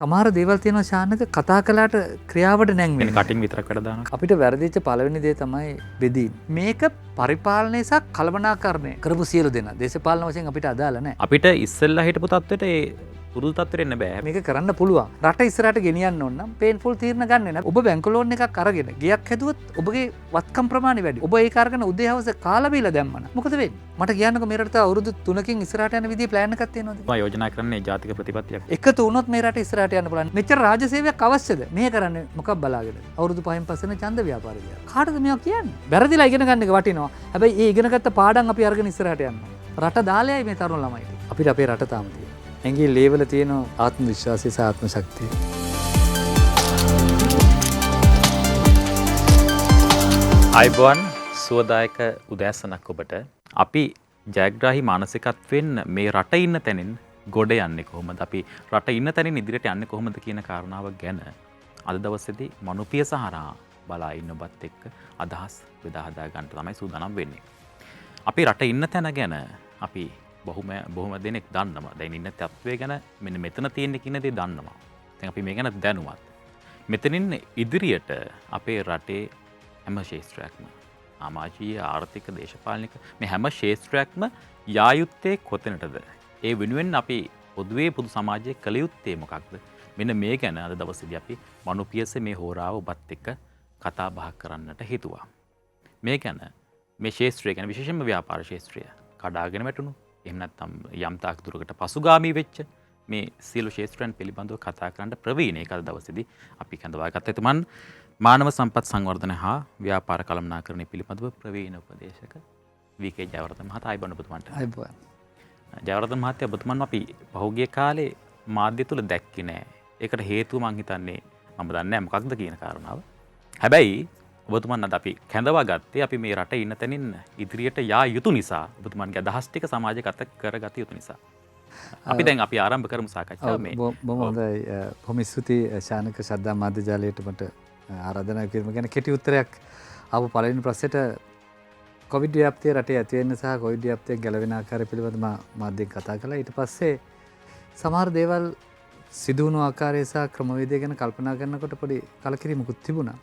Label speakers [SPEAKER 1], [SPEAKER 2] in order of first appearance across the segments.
[SPEAKER 1] සමහර දේවල් තියෙනවා ශානක කතා කළාට ක්‍රියාවට නැංවෙන්නේ.
[SPEAKER 2] කටින් විතරක් වැඩ දානවා.
[SPEAKER 1] අපිට වැරදිච්ච පළවෙනි දේ තමයි බෙදීම. මේක පරිපාලනය සහ කළමනාකරණය කරපු සියලු දෙනා. දේශපාලන වශයෙන් අපිට අදාළ නැහැ.
[SPEAKER 2] අපිට ඉස්සෙල්ලා හිටපු තත්ත්වයට ඒ පුරුදු තත්ත්වෙට එන්න බෑ.
[SPEAKER 1] මේක කරන්න පුළුවන්. රට ඉස්සරහට ගෙනියන්න ඕන නම් පේන්ෆුල් තීරණ ගන්න නැහැ. ඔබ බැංකු ලෝන් එකක් අරගෙන ගියක් හැදුවොත් ඔබගේ වත්කම් ප්‍රමාණය වැඩි. ඔබ ඒක අරගෙන උදේ හවස කාලා බීලා දැම්මම මොකද වෙන්නේ? මට කියන්නකෝ මේ රට අවුරුදු 3කින් ඉස්සරහට යන විදිහේ ප්ලෑන් එකක් තියෙනවද?
[SPEAKER 2] මම යෝජනා කරන්නේ ජාතික ප්‍රතිපත්තියක්.
[SPEAKER 1] එකතු වුණොත් මේ රට ඉස්සරහට යන්න පුළුවන්. මෙච්චර රාජ්‍ය සේවයක් අවශ්‍යද? මේ කරන්නේ මොකක් බලාගෙනද? අවුරුදු 5න් පස්සේන ඡන්ද ව්‍යාපාරය කියලා. කාටද මේවා කියන්නේ? වැරදිලා ඉගෙන ගන්න එක වටිනවා. හැබැයි ඒ ඉගෙනගත්ත පාඩම් අපි අරගෙන ඉස්සරහට යන්න. රට දාලයයි මේ තරුණ ළමයිට. අපිට අපේ රට තාම තියෙනවා. ඇගේ ලේවල තියෙන ආත්ම විශ්වාසය සහ ආත්ම ශක්තිය.
[SPEAKER 2] අයිබෝන් සුවදායක උදෑසනක් ඔබට. අපි ජයග්‍රාහී මානසිකත්වයෙන් මේ රට ඉන්න තැනින් ගොඩ යන්නේ කොහොමද? අපි රට ඉන්න තැනින් ඉදිරියට යන්නේ කොහොමද කියන කාරණාව ගැන අද දවසේදී මනුපිය සහරා බලා ඉන්න ඔබත් එක්ක අදහස් බෙදා හදා ගන්න තමයි සූදානම් වෙන්නේ. අපි රට ඉන්න තැන ගැන අපි බොහොම දෙනෙක් දන්නවා. දැන් ඉන්න තත්ත්වය ගැන මෙන්න මෙතන තියෙන කියන දේ දන්නවා. දැන් අපි මේ ගැන දැනුවත්. මෙතනින් ඉදිරියට අපේ රටේ හැම ශාස්ත්‍රයක්ම සමාජීය ආර්ථික දේශපාලනික මේ හැම ශාස්ත්‍රයක්ම යා යුත්තේ කොතැනටද? ඒ වෙනුවෙන් අපි පොදුවේ පොදු සමාජයේ කළ යුත්තේ මොකක්ද? මෙන්න මේ ගැන අද දවසේදී අපි මනුපියසේ මේ හෝරාව ඔබත් එක්ක කතා බහ කරන්නට හිතුවා. මේ ගැන මේ ශාස්ත්‍රය ගැන විශේෂයෙන්ම ව්‍යාපාර ශාස්ත්‍රය කඩාගෙන වැටුණු එහෙම නැත්නම් යම් තාක් දුරකට පසුගාමී වෙච්ච මේ සියලු ශාස්ත්‍රයන් පිළිබඳව කතා කරන්න ප්‍රවීණ ඒක අද දවසේදී අපි කඳවාගත් එතුමන් මානව සම්පත් සංවර්ධන හා ව්‍යාපාර කළමනාකරණය පිළිබඳව ප්‍රවීණ උපදේශක වී.කේ. ජයවර්ධන මහතා අයිබෝන් ඔබතුමන්ට.
[SPEAKER 1] අයිබෝන්.
[SPEAKER 2] ජයවර්ධන මහත්තයා ඔබතුමන් අපි පහුගිය කාලේ මාධ්‍ය තුල දැක්කේ නෑ. ඒකට හේතුව මං හිතන්නේ මම දන්නේ නෑ මොකක්ද කියන කාරණාව. හැබැයි ඔබතුමන් අද අපි කැඳවා ගත්තේ අපි මේ රට ඉන්න තැනින් ඉදිරියට යා යුතු නිසා ඔබතුමන්ගේ අදහස් ටික සමාජගත කරගත යුතු නිසා. අපි දැන් අපි ආරම්භ කරමු සාකච්ඡාව මේ.
[SPEAKER 1] බොහොම හොඳයි. බොහොම ස්තුතියි ශානක ශ්‍රද්ධා මාධ්‍ය ජාලයට මට ආරාධනා කිරීම ගැන කෙටි උත්තරයක් ආපු පළවෙනි ප්‍රශ්නෙට කොවිඩ් ව්‍යාප්තිය රටේ ඇති වෙන්න සහ කොවිඩ් ව්‍යාප්තිය ගැලවෙන ආකාරය පිළිබඳව මාධ්‍යෙන් කතා කළා. ඊට පස්සේ සමහර දේවල් සිදු වුණු ආකාරය සහ ක්‍රමවේදය ගැන කල්පනා කරනකොට පොඩි කලකිරීමකුත් තිබුණා.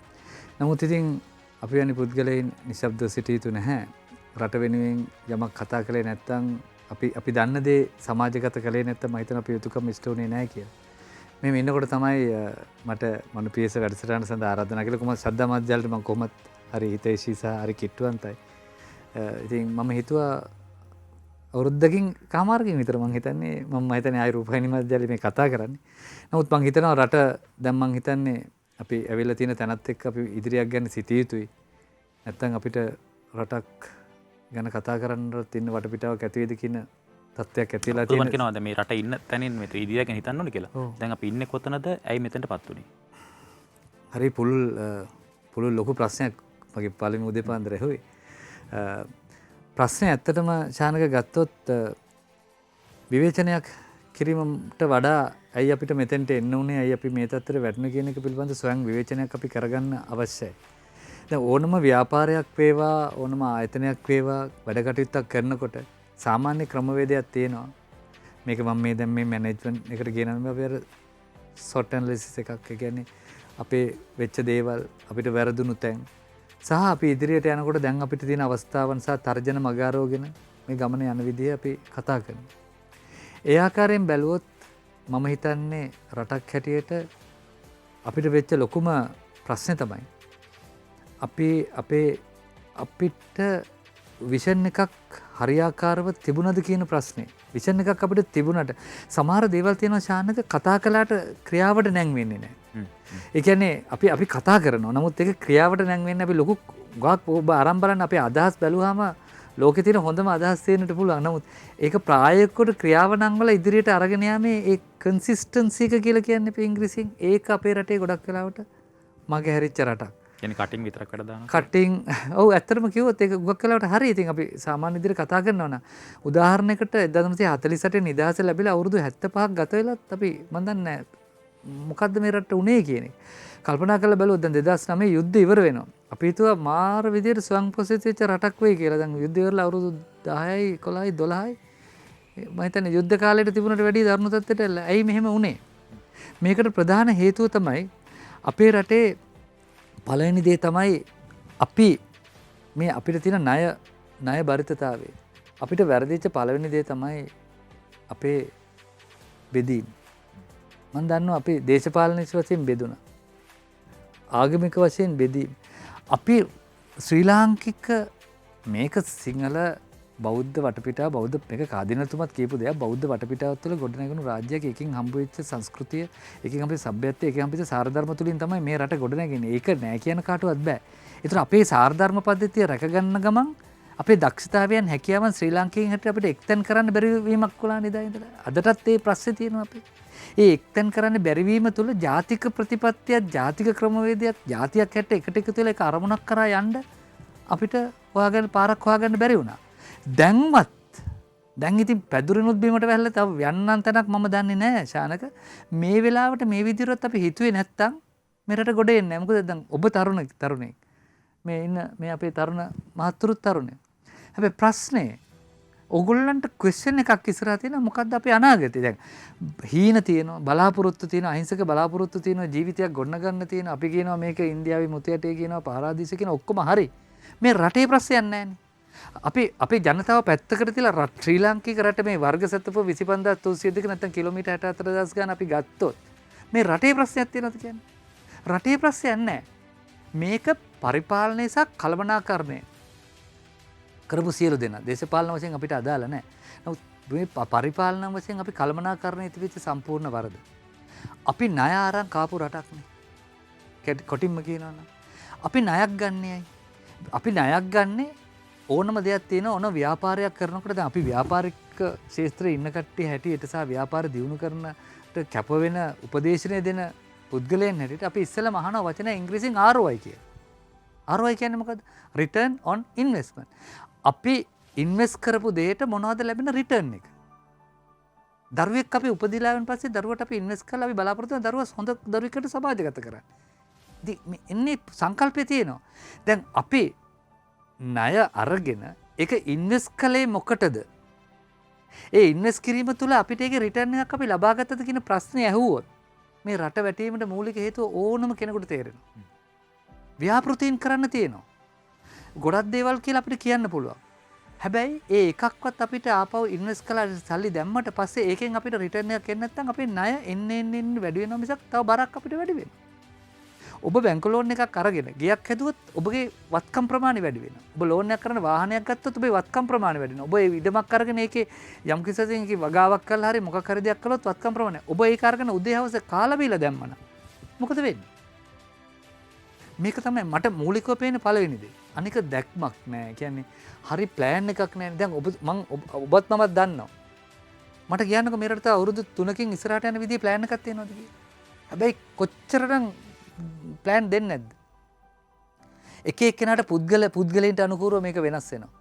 [SPEAKER 1] නමුත් ඉතින් අපි වැනි පුද්ගලයන් නිශ්ශබ්දව සිටිය යුතු නැහැ. රට වෙනුවෙන් යමක් කතා කළේ නැත්නම් අපි දන්න දේ සමාජගත කළේ නැත්නම් මම හිතන අපි යුතුයකම ඉෂ්ට වුණේ නැහැ කියලා. මේ ඉන්නකොට තමයි මට මනුපියස වැඩසටහන සඳහා ආරාධනා කළේ. කොහොමද ශ්‍රද්ධා මාධ්‍යවලට මම කොහොමත් හරි හිතේශී සහ හරි කිට්ටුවන්තයි. ඉතින් මම හිතුවා අවුරුද්දකින් කමාරකින් විතර මම හිතන්නේ ආයි රූපහිනී මාධ්‍යවල මේ කතා කරන්නේ. නමුත් මම හිතනවා රට දැන් මම හිතන්නේ අපි ඇවිල්ලා තියෙන තැනත් එක්ක අපි ඉදිරියක් ගැන සිටිය යුතුයි. නැත්නම් අපිට රටක් ගැන කතා කරන්නත් ඉන්න වටපිටාවක් ඇති වේද කියන තත්ත්වයක් ඇතිලා තියෙනවා.
[SPEAKER 2] ඔබතුමන් කියනවාද මේ රට ඉන්න තැනින් මෙතන ඉදිරියක් ගැන හිතන්න ඕනේ කියලා? දැන් අපි ඉන්නේ කොතනද? ඇයි මෙතනටපත් උනේ?
[SPEAKER 1] හරි පුළුල් ලොකු ප්‍රශ්නයක් මගේ පළවෙනි උදේ පාන්දර ඇහුවේ. ප්‍රශ්නේ ඇත්තටම ශානක ගත්තොත් විවේචනයක් කිරීමට වඩා ඇයි අපිට මෙතෙන්ට එන්න උනේ, ඇයි අපි මේ තත්ත්වයට වැටුනේ කියන එක පිළිබඳ ස්වයං විවේචනයක් අපි කරගන්න අවශ්‍යයි. දැන් ඕනම ව්‍යාපාරයක් වේවා, ඕනම ආයතනයක් වේවා වැඩ කටයුත්තක් කරනකොට සාමාන්‍ය ක්‍රමවේදයක් තියෙනවා. මේක මම මේ දැන් මේ මැනේජ්මන්ට් එකට ගෙනනම අපි අර SWOT ඇනලිසිස් එකක්. ඒ කියන්නේ අපේ වෙච්ච දේවල්, අපිට වැරදුණු තැන් සහ අපි ඉදිරියට යනකොට දැන් අපිට තියෙන අවස්ථාවන් සහ තර්ජන මගාරෝගෙන මේ ගමන යන විදිහ අපි කතා කරනවා. ඒ ආකාරයෙන් බැලුවොත් මම හිතන්නේ රටක් හැටියට අපිට වෙච්ච ලොකුම ප්‍රශ්නේ තමයි අපිට විෂන් එකක් හරියාකාරව තිබුණද කියන ප්‍රශ්නේ. විෂන් එකක් අපිට තිබුණට සමහර දේවල් තියෙනවා ශානක කතා කළාට ක්‍රියාවට නැංවෙන්නේ නැහැ. ඒ කියන්නේ අපි කතා කරනවා. නමුත් ඒක ක්‍රියාවට නැංවෙන්නේ අපි ලොකු ගාක් ඔබ ආරම්භ බලන්න අපේ අදහස් බැලුවාම ලෝකේ තියෙන හොඳම අදහස් තියෙන්නට පුළුවන්. නමුත් ඒක ප්‍රායෝගිකව ක්‍රියාව නම් වල ඉදිරියට අරගෙන යාමේ ඒ කන්සිස්ටන්සි එක කියලා කියන්නේ අපි ඉංග්‍රීසියෙන් ඒක අපේ රටේ ගොඩක් වෙලාවට මගේ හැරිච්ච රටක්.
[SPEAKER 2] කියන්නේ කටින් විතරක් වැඩ දානවා.
[SPEAKER 1] කටින් ඔව් ඇත්තටම කිව්වොත් ඒක ගොඩක් වෙලාවට හරි. ඉතින් අපි සාමාන්‍ය විදිහට කතා කරනවා නම් උදාහරණයකට 1948 නිදහස ලැබිලා අවුරුදු 75ක් ගත වෙලත් අපි මන් දන්නේ මොකද්ද මේ රටට උනේ කියන එක. කල්පනා කරලා බැලුවොත් දැන් 2009 යුද්ධ ඉවර වෙනවා. අපි හිතුවා මාර විදියට ස්වයංපෝෂිත වෙච්ච රටක් වෙයි කියලා. දැන් යුද්ධ ඉවරලා අවුරුදු 10යි 11යි 12යි මම හිතන්නේ යුද්ධ කාලේට තිබුණට වැඩිය දරුණු තත්ත්වයට ඇයි මෙහෙම වුනේ? මේකට ප්‍රධාන හේතුව තමයි අපේ රටේ පළවෙනි දේ තමයි අපි මේ අපිට තියෙන ණය බරිතතාවය. අපිට වැරදිච්ච පළවෙනි දේ තමයි අපේ බෙදීම. මම දන්නවා අපි දේශපාලනික වශයෙන් බෙදුණා. ආගමික වශයෙන් බෙදීම. අපි ශ්‍රී ලාංකික මේක සිංහල බෞද්ධ වටපිටාව බෞද්ධ මේක කාදිනතුමත් කියපු දෙයක් බෞද්ධ වටපිටාව තුළ ගොඩනැගුණු රාජ්‍යයක එකකින් හම්බ වෙච්ච සංස්කෘතිය එකකින් අපේ සભ્યත්වය එකකින් අපේ සාරධර්ම තුලින් තමයි මේ රට ගොඩනැගෙන්නේ. ඒක නෑ කියන කාටවත් බෑ. ඒතර අපේ සාරධර්ම පද්ධතිය රැකගන්න ගමන් අපේ දක්ෂතාවයන් හැකියාවන් ශ්‍රී ලාංකිකයන් හැටියට අපිට එක්තෙන් කරන්න බැරි වීමක් වුණා නේද ඉඳලා. අදටත් ඒ ප්‍රශ්නේ තියෙනවා අපේ. ඒ එක්තෙන් කරන්න බැරි වීම තුළ ජාතික ප්‍රතිපත්තියක් ජාතික ක්‍රමවේදයක් ජාතියක් හැටියට එකට එකතු වෙලා ඒක අරමුණක් කරා යන්න අපිට හොයාගන්න පාරක් හොයාගන්න බැරි වුණා. දැන් ඉතින් පැදුරිනුත් බීමට වැහලා තව යන්නන් තැනක් මම දන්නේ නැහැ ශානක. මේ වෙලාවට මේ විදිහට අපි හිතුවේ නැත්තම් මෙරට ගොඩ එන්නේ නැහැ. මොකද දැන් ඔබ තරුණෙක්. මේ ඉන්න මේ අපේ තරුණ මහත්තුරුත් තරුණයෝ. හැබැයි ප්‍රශ්නේ ඔගොල්ලන්ට ක්වෙස්චන් එකක් ඉස්සරහා තියෙනවා. මොකද්ද අපේ අනාගතය? දැන් හීන තියෙනවා, බලාපොරොත්තු තියෙනවා, අහිංසක බලාපොරොත්තු තියෙනවා, ජීවිතයක් ගොඩනගන්න තියෙනවා. අපි කියනවා මේක ඉන්දියාවේ මුතියටේ කියනවා, පාරාදීස කියනවා, ඔක්කොම හරි. මේ රටේ ප්‍රශ්නයක් නැහැනේ. අපේ ජනතාව පැත්තකට තියලා ශ්‍රී ලාංකික රට මේ වර්ග සත්ත්ව 25300 නැත්නම් කිලෝමීටර් 64000 ගාන අපි ගත්තොත් මේ රටේ ප්‍රශ්නයක් තියෙනවද කියන්නේ? රටේ ප්‍රශ්නයක් නැහැ. මේක පරිපාලනය සහ කළමනාකරණය කරපු සියලු දෙනා දේශපාලන වශයෙන් අපිට අදාළ නැහැ. නමුත් මේ පරිපාලන වශයෙන් අපි කළමනාකරණය තිබිච්ච සම්පූර්ණ වරද. අපි ණය අරන් කාපු රටක් නේ. කොටින්ම කියනවා නම් අපි ණයක් ගන්නේයි. අපි ණයක් ගන්නේ ඕනම දෙයක් තියෙන ඕන ව්‍යාපාරයක් කරනකොට දැන් අපි ව්‍යාපාරික ක්ෂේත්‍රයේ ඉන්න කට්ටිය හැටියට සහ ව්‍යාපාර දියුණු කරනට කැප වෙන උපදේශනය දෙන පුද්ගලයන් හැටියට අපි ඉස්සෙල්ලාම අහන වචන ඉංග්‍රීසියෙන් ROI කිය. ROI කියන්නේ මොකද්ද? Return on Investment. අපි ඉන්වෙස්ට් කරපු දෙයට මොනවද ලැබෙන රිටර්න් එක? දරුවෙක් අපි උපදිලාවෙන් පස්සේ දරුවට අපි ඉන්වෙස්ට් කරලා අපි බලාපොරොත්තු වෙන දරුවා හොඳ දරුවෙකුට සමාජගත කරන්න. ඉතින් එන්නේ සංකල්පය තියෙනවා. දැන් අපි ණය අරගෙන ඒක ඉන්වෙස්ට් කළේ මොකටද? ඒ ඉන්වෙස්ට් කිරීම තුළ අපිට ඒකේ රිටර්න් එකක් අපි ලබා ගත්තද කියන ප්‍රශ්නේ ඇහුවොත් මේ රට වැටීමට මූලික හේතුව ඕනම කෙනෙකුට තේරෙනවා. ව්‍යාපෘතීන් කරන්න තියෙනවා. ගොඩක් දේවල් කියලා අපිට කියන්න පුළුවන්. හැබැයි ඒ එකක්වත් අපිට ආපහු ඉන්වෙස්ට් කළා සල්ලි දැම්මට පස්සේ ඒකෙන් අපිට රිටර්න් එකක් එන්නේ නැත්නම් අපේ ණය එන්න වැඩි වෙනවා මිසක් තව බරක් අපිට වැඩි වෙනවා. ඔබ බැංකු ලෝන් එකක් අරගෙන ගියක් හැදුවොත් ඔබගේ වත්කම් ප්‍රමාණය වැඩි වෙනවා. ඔබ ලෝන් එකක් කරන වාහනයක් ගත්තොත් ඔබේ වත්කම් ප්‍රමාණය වැඩි වෙනවා. ඔබ ඒ ඉඩමක් අරගෙන ඒකේ යම් කිසිසකින් වගාවක් කරලා හරි මොකක් හරි දෙයක් කළොත් වත්කම් ප්‍රමාණය. ඔබ ඒක අරගෙන උදේ හවස කාලා බීලා දැම්මම මොකද වෙන්නේ? මේක තමයි මට මූලිකව පේන පළවෙනි දේ. අනික දැක්මක් නෑ. කියන්නේ හරි ප්ලෑන් එකක් නෑ. දැන් ඔබත් මමත් දන්නවා. මට කියන්නකෝ මේ රටට අවුරුදු 3කින් ඉස්සරහට යන විදිහේ ප්ලෑන් එකක් තියෙනවද කියලා. හැබැයි කොච්චරනම් ප්ලෑන් දෙන්නේ නැද්ද? එක එක්කෙනාට පුද්ගලයන්ට අනුකූලව මේක වෙනස් වෙනවා.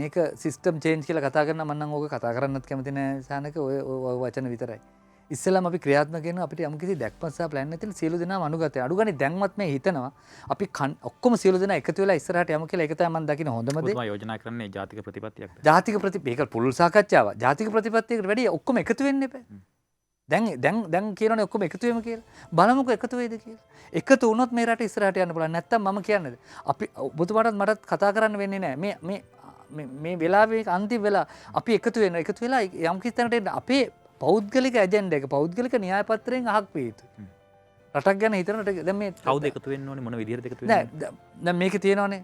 [SPEAKER 1] මේක සිස්ටම් චේන්ජ් කියලා කතා කරන මම නම් ඕක කතා කරන්නත් කැමති නෑ සානක ඔය වචන විතරයි. ඉස්සෙල්ලාම අපි ක්‍රියාත්මක කරනවා අපිට යම් කිසි දැක්මක් සහ ප්ලෑන් නැතිල සියලු දෙනාම අනුගතයි. අඩුගානේ දැන්වත් මේ හිතනවා අපි ඔක්කොම සියලු දෙනා එකතු වෙලා ඉස්සරහට යමු කියලා. ඒක තමයි මම දකින හොඳම දේ.
[SPEAKER 2] ඔබ යෝජනා කරන්නේ ජාතික ප්‍රතිපත්තියක්ද?
[SPEAKER 1] ජාතික මේක පුළුල් සාකච්ඡාවක්. ජාතික ප්‍රතිපත්තියකට වැඩිය ඔක්කොම එකතු වෙන්න එපා. දැන් කියනවනේ ඔක්කොම එකතු වෙමු කියලා. බලමුකෝ එකතු වෙයිද කියලා. එකතු වුණොත් මේ රට ඉස්සරහට යන්න පුළුවන්. නැත්තම් මම කියන්නේද අපි ඔබතුමාටත් මටත් කතා කරන්න වෙන්නේ නැහැ. මේ වෙලාවේ අන්තිම වෙලා අපි එකතු වෙලා යම් කිසි තැනකට එන්න අපේ පෞද්ගලික ඇජෙන්ඩා එක පෞද්ගලික න්‍යාය පත්‍රයෙන් අහක් වේ යුතුයි. රටක් ගැන හිතනට දැන් මේ
[SPEAKER 2] කවුද එකතු වෙන්න ඕනේ මොන විදිහටද එකතු වෙන්නේ?
[SPEAKER 1] දැන් මේකේ තියෙනවනේ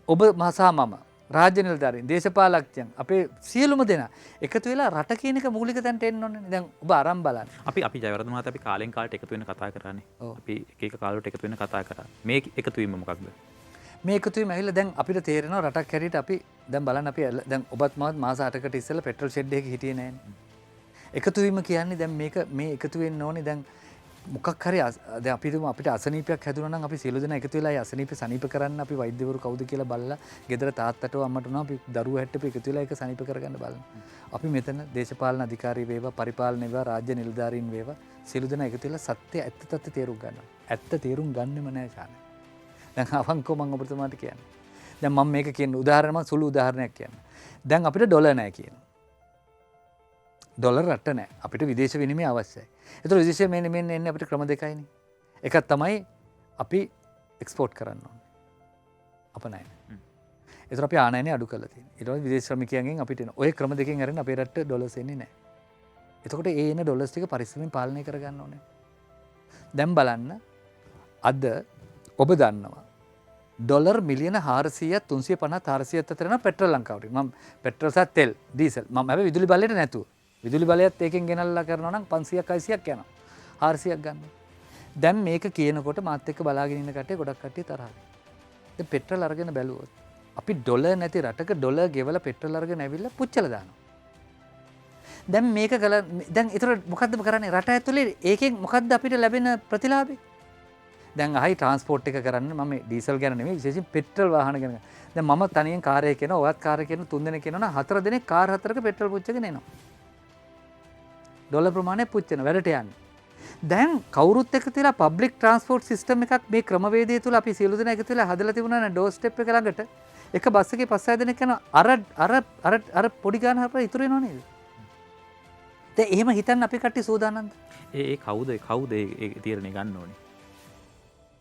[SPEAKER 1] ඔබ මහසා මම රාජ්‍ය නිලධාරීන් දේශපාලකයන් අපේ සියලුම දෙනා එකතු වෙලා රට කියන එක මූලික තැනට එන්න ඕනේ. දැන් ඔබ අරන් බලන්න.
[SPEAKER 2] අපි ජයවර්ධන මහතා අපි කාලෙන් කාලට එකතු වෙන්න කතා කරානේ. අපි එක කාලවලට එකතු වෙන්න කතා කරා. මේ එකතු වීම මොකක්ද?
[SPEAKER 1] මේ එකතු වීම ඇවිල්ලා දැන් අපිට තේරෙනවා රටක් හැටියට අපි දැන් බලන්න අපි දැන් ඔබත් මමත් මාස 8කට ඉස්සෙල්ලා පෙට්‍රල් ෂෙඩ් එකක හිටියේ නෑනේ. එකතු වීම කියන්නේ දැන් මේ එකතු වෙන්න ඕනේ. දැන් මොකක් හරි දැන් අපිට අසනීපයක් හැදුණා නම් අපි සියලු දෙනා එකතු වෙලා ඒ අසනීප සනීප කරන්න අපි වෛද්‍යවරු කවුද කියලා බලලා ගෙදර තාත්තටෝ අම්මට උනා අපි දරුවෝ හැට්ටපු එකතු වෙලා ඒක සනීප කරගන්න බලන්න. අපි මෙතන දේශපාලන අධිකාරී වේවා පරිපාලන වේවා රාජ්‍ය නිලධාරීන් වේවා සියලු දෙනා එකතු වෙලා සත්‍ය ඇත්ත තත්ත්වය තේරුම් ගන්නවා. ඇත්ත තේරුම් ගන්නෙම නෑ ශාන. දැන් අවංකව මම ඔබතුමාට කියන්නේ. දැන් මම මේක කියන උදාහරණ සුළු උදාහරණයක් කියන්න. දැන් අපිට ඩොලර් නැහැ කියනවා. ඩොලර් රට නෑ අපිට විදේශ විනිමය අවශ්‍යයි. ඒතර විදේශ විනිමය එන්නේ අපිට ක්‍රම දෙකයිනේ. එකක් තමයි අපි එක්ස්පෝර්ට් කරන්න ඕනේ. අපනයන. ඒතර අපි ආනයනේ අඩු කරලා තියෙනවා. ඊට පස්සේ විදේශ ශ්‍රමිකයන්ගෙන් අපිට එන ඔය ක්‍රම දෙකෙන් අරගෙන අපේ රටට ඩොලර්ස් එන්නේ නෑ. එතකොට ඒ එන ඩොලර්ස් ටික පරිස්සමෙන් පාලනය කරගන්න ඕනේ. දැන් බලන්න අද ඔබ දන්නවා ඩොලර් මිලියන 400ක් 350 400ක් අතර යන පෙට්‍රල් ලංකාවට. මම පෙට්‍රල් සහ තෙල් ඩීසල් මම හැබැයි විදුලි බලයට නැතුව. විදුලි බලයත් ඒකෙන් ගෙනල්ලා කරනවා නම් 500ක් 600ක් යනවා. 400ක් ගන්න. දැන් මේක කියනකොට මාත් එක්ක බලාගෙන ඉන්න කට්ටිය ගොඩක් කට්ටිය තරහයි. දැන් පෙට්‍රල් අරගෙන බැලුවොත් අපි ඩොලර් නැති රටක ඩොලර් ගෙවලා පෙට්‍රල් අරගෙන ඇවිල්ලා පුච්චලා දානවා. දැන් මේක කළ දැන් ඒතර මොකද්ද කරන්නේ රට ඇතුලේ ඒකෙන් මොකද්ද අපිට ලැබෙන ප්‍රතිලාභය? දැන් අහයි ට්‍රාන්ස්පෝර්ට් එක කරන්න මම ඩීසල් ගැන නෙමෙයි විශේෂයෙන් පෙට්‍රල් වාහන ගැන. දැන් මම තනියෙන් කාර් එකේ යනවා ඔයත් කාර් එකේ යන 3 දෙනෙක් යනවා නම් 4 දෙනෙක් කාර් 4ක පෙට්‍රල් පුච්චගෙන එනවා. ඩොලර් ප්‍රමාණය පුච්චන වැඩට යන්නේ. දැන් කවුරුත් එකතු වෙලා පබ්ලික් ට්‍රාන්ස්පෝර්ට් සිස්ටම් එකක් මේ ක්‍රමවේදය තුල අපි සියලු දෙනා එකතු වෙලා හදලා තිබුණා නේ ඩෝර් ස්ටෙප් එක ළඟට එක බස් එකේ 5-6 දෙනෙක් යනවා අර පොඩි ගාන හරපා ඉතුරු වෙනව නේද? දැන් එහෙම හිතන්න අපි කට්ටිය සූදානම්ද?
[SPEAKER 2] ඒ කවුද ඒ තීරණය ගන්න ඕනේ?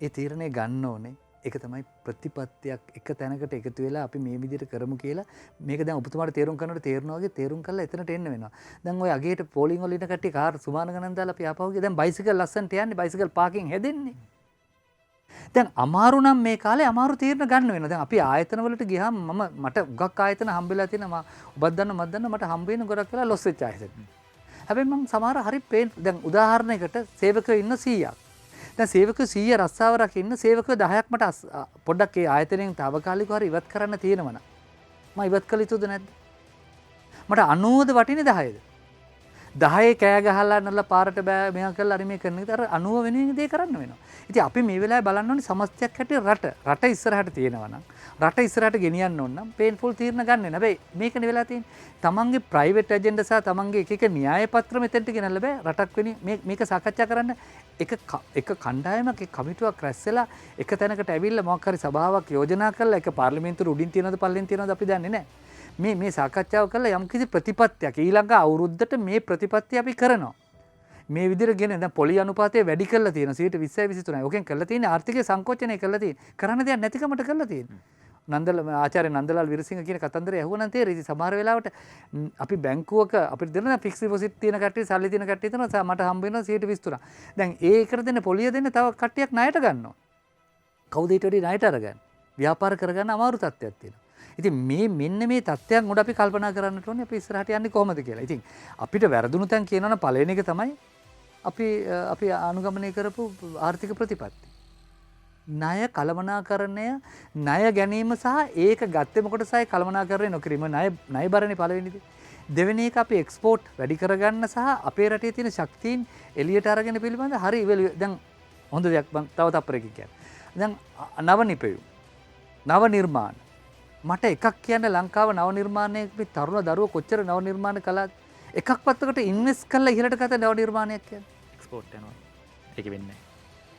[SPEAKER 1] ඒ තීරණය ගන්න ඕනේ ඒක තමයි ප්‍රතිපත්තියක් එක තැනකට එකතු වෙලා අපි මේ විදිහට කරමු කියලා මේක දැන් ඔබතුමාට තේරුම් කරනකොට තේරෙනවා වගේ තේරුම් කරලා එතනට එන්න වෙනවා. දැන් ඔය අගේට පෝලිං වල ඉන්න කට්ටිය කාර් සුමාන ගණන් දාලා අපි ආපහු ගියා. දැන් බයිසිකල් ලස්සනට යන්නේ බයිසිකල් පාකින් හැදෙන්නේ. දැන් අමාරු නම් මේ කාලේ අමාරු තීරණ ගන්න වෙනවා. දැන් අපි ආයතන වලට ගියාම මට උගක් ආයතන හම්බෙලා තියෙනවා. ඔබත් දන්න මත් දන්න මට හම්බ වෙන ගොඩක් වෙලා ලොස් වෙච්ච ආයතන. හැබැයි මම සමහර හරි දැන් උදාහරණයකට සේවකයෝ ඉන්න 100ක්. දැන් සේවකයෝ 100 රස්සාව රකින්න සේවකයෝ 10ක් මට පොඩ්ඩක් ඒ ආයතනයෙන් తాවකාලිකව හරි ඉවත් කරන්න තියෙනවනම් මම ඉවත් කළ යුතුද නැද්ද? මට 90ද වටිනේ 10ද? 10 කෑ ගහලා නල්ල පාරට බෑ මෙයා කරලා අර මේ කරන එක අර 90 වෙනුවෙන් දේ කරන්න වෙනවා. ඉතින් අපි මේ වෙලාවේ බලන්න ඕනේ සමස්තයක් හැටියට රට ඉස්සරහට තියෙනවා නම් රට ඉස්සරහට ගෙනියන්න ඕන නම් පේන්ෆුල් තීරණ ගන්න වෙන. හැබැයි මේකනේ වෙලා තියෙන්නේ. තමන්ගේ ප්‍රයිවට් ඇජෙන්ඩා සහ තමන්ගේ එක න්‍යාය පත්‍ර මෙතෙන්ට ගෙනල්ලා බෑ. රටක් වෙනි මේක සාකච්ඡා කරන්න එක කණ්ඩායමක් එක කමිටුවක් රැස් වෙලා එක තැනකට ඇවිල්ලා මොකක් හරි සභාවක් යෝජනා කරලා එක පාර්ලිමේන්තුවේ උඩින් තියනවද පල්ලෙන් තියනවද අපි දන්නේ නැහැ. මේ සාකච්ඡාව කරලා යම්කිසි ප්‍රතිපත්තියක් ඊළඟ අවුරුද්දට මේ ප්‍රතිපත්තිය අපි කරනවා. මේ විදිහට ගෙන දැන් පොලි අනුපාතය වැඩි කරලා තියෙනවා 20%යි 23යි. ඔකෙන් කරලා තියෙන්නේ ආර්ථිකය සංකෝචනය කරලා තියෙන්නේ. කරන්න දෙයක් නැතිකමට කරලා තියෙන්නේ. ආචාර්ය නන්දලාල් විරසිංහ කියන කතන්දරය ඇහුවනම් තේරෙයි. ඉතින් සමහර වෙලාවට අපි බැංකුවක අපිට දෙන ෆික්ස් ඩිපොසිට් තියෙන කට්ටිය සල්ලි තියෙන කට්ටිය දෙනවා මට හම්බ වෙනවා 23. දැන් ඒකට දෙන්න පොලිය දෙන්න තව කට්ටියක් ණයට ගන්නවා. කවුද ඊට වඩා ණයට අරගන්නේ? ව්‍යාපාර කරගන්න අමාරු තත්ත්වයක් තියෙනවා. ඉතින් මෙන්න මේ තත්ත්වයන් උඩ අපි කල්පනා කරන්නට ඕනේ අපි ඉස්සරහට යන්නේ කොහොමද කියලා. ඉතින් අපිට වැරදුණු තැන් කියනවනම් පළවෙනි එක තමයි අපි අනුගමනය කරපු ආර්ථික ප්‍රතිපත්ති. ණය කළමනාකරණය ණය ගැනීම සහ ඒක ගත්තේ මොකටසයි කළමනාකරණය නොකිරීම ණය බරනේ පළවෙනි දේ. දෙවෙනි එක අපි එක්ස්පෝර්ට් වැඩි කරගන්න සහ අපේ රටේ තියෙන ශක්තියින් එළියට අරගෙන පිළිබඳ හරි දැන් හොඳ දෙයක් මම තව තප්පරකින් කියන්න. දැන් නව නිපැයුම් නව නිර්මාණ මට එකක් කියන්න ලංකාව නව නිර්මාණයේ මේ තරුණ දරුවෝ කොච්චර නව නිර්මාණ කළාද එකක් පැත්තකට ඉන්වෙස්ට් කරලා ඉහළට ගත නව නිර්මාණයක් කියන්නේ
[SPEAKER 2] එක්ස්පෝර්ට් යනවා. ඒක වෙන්නේ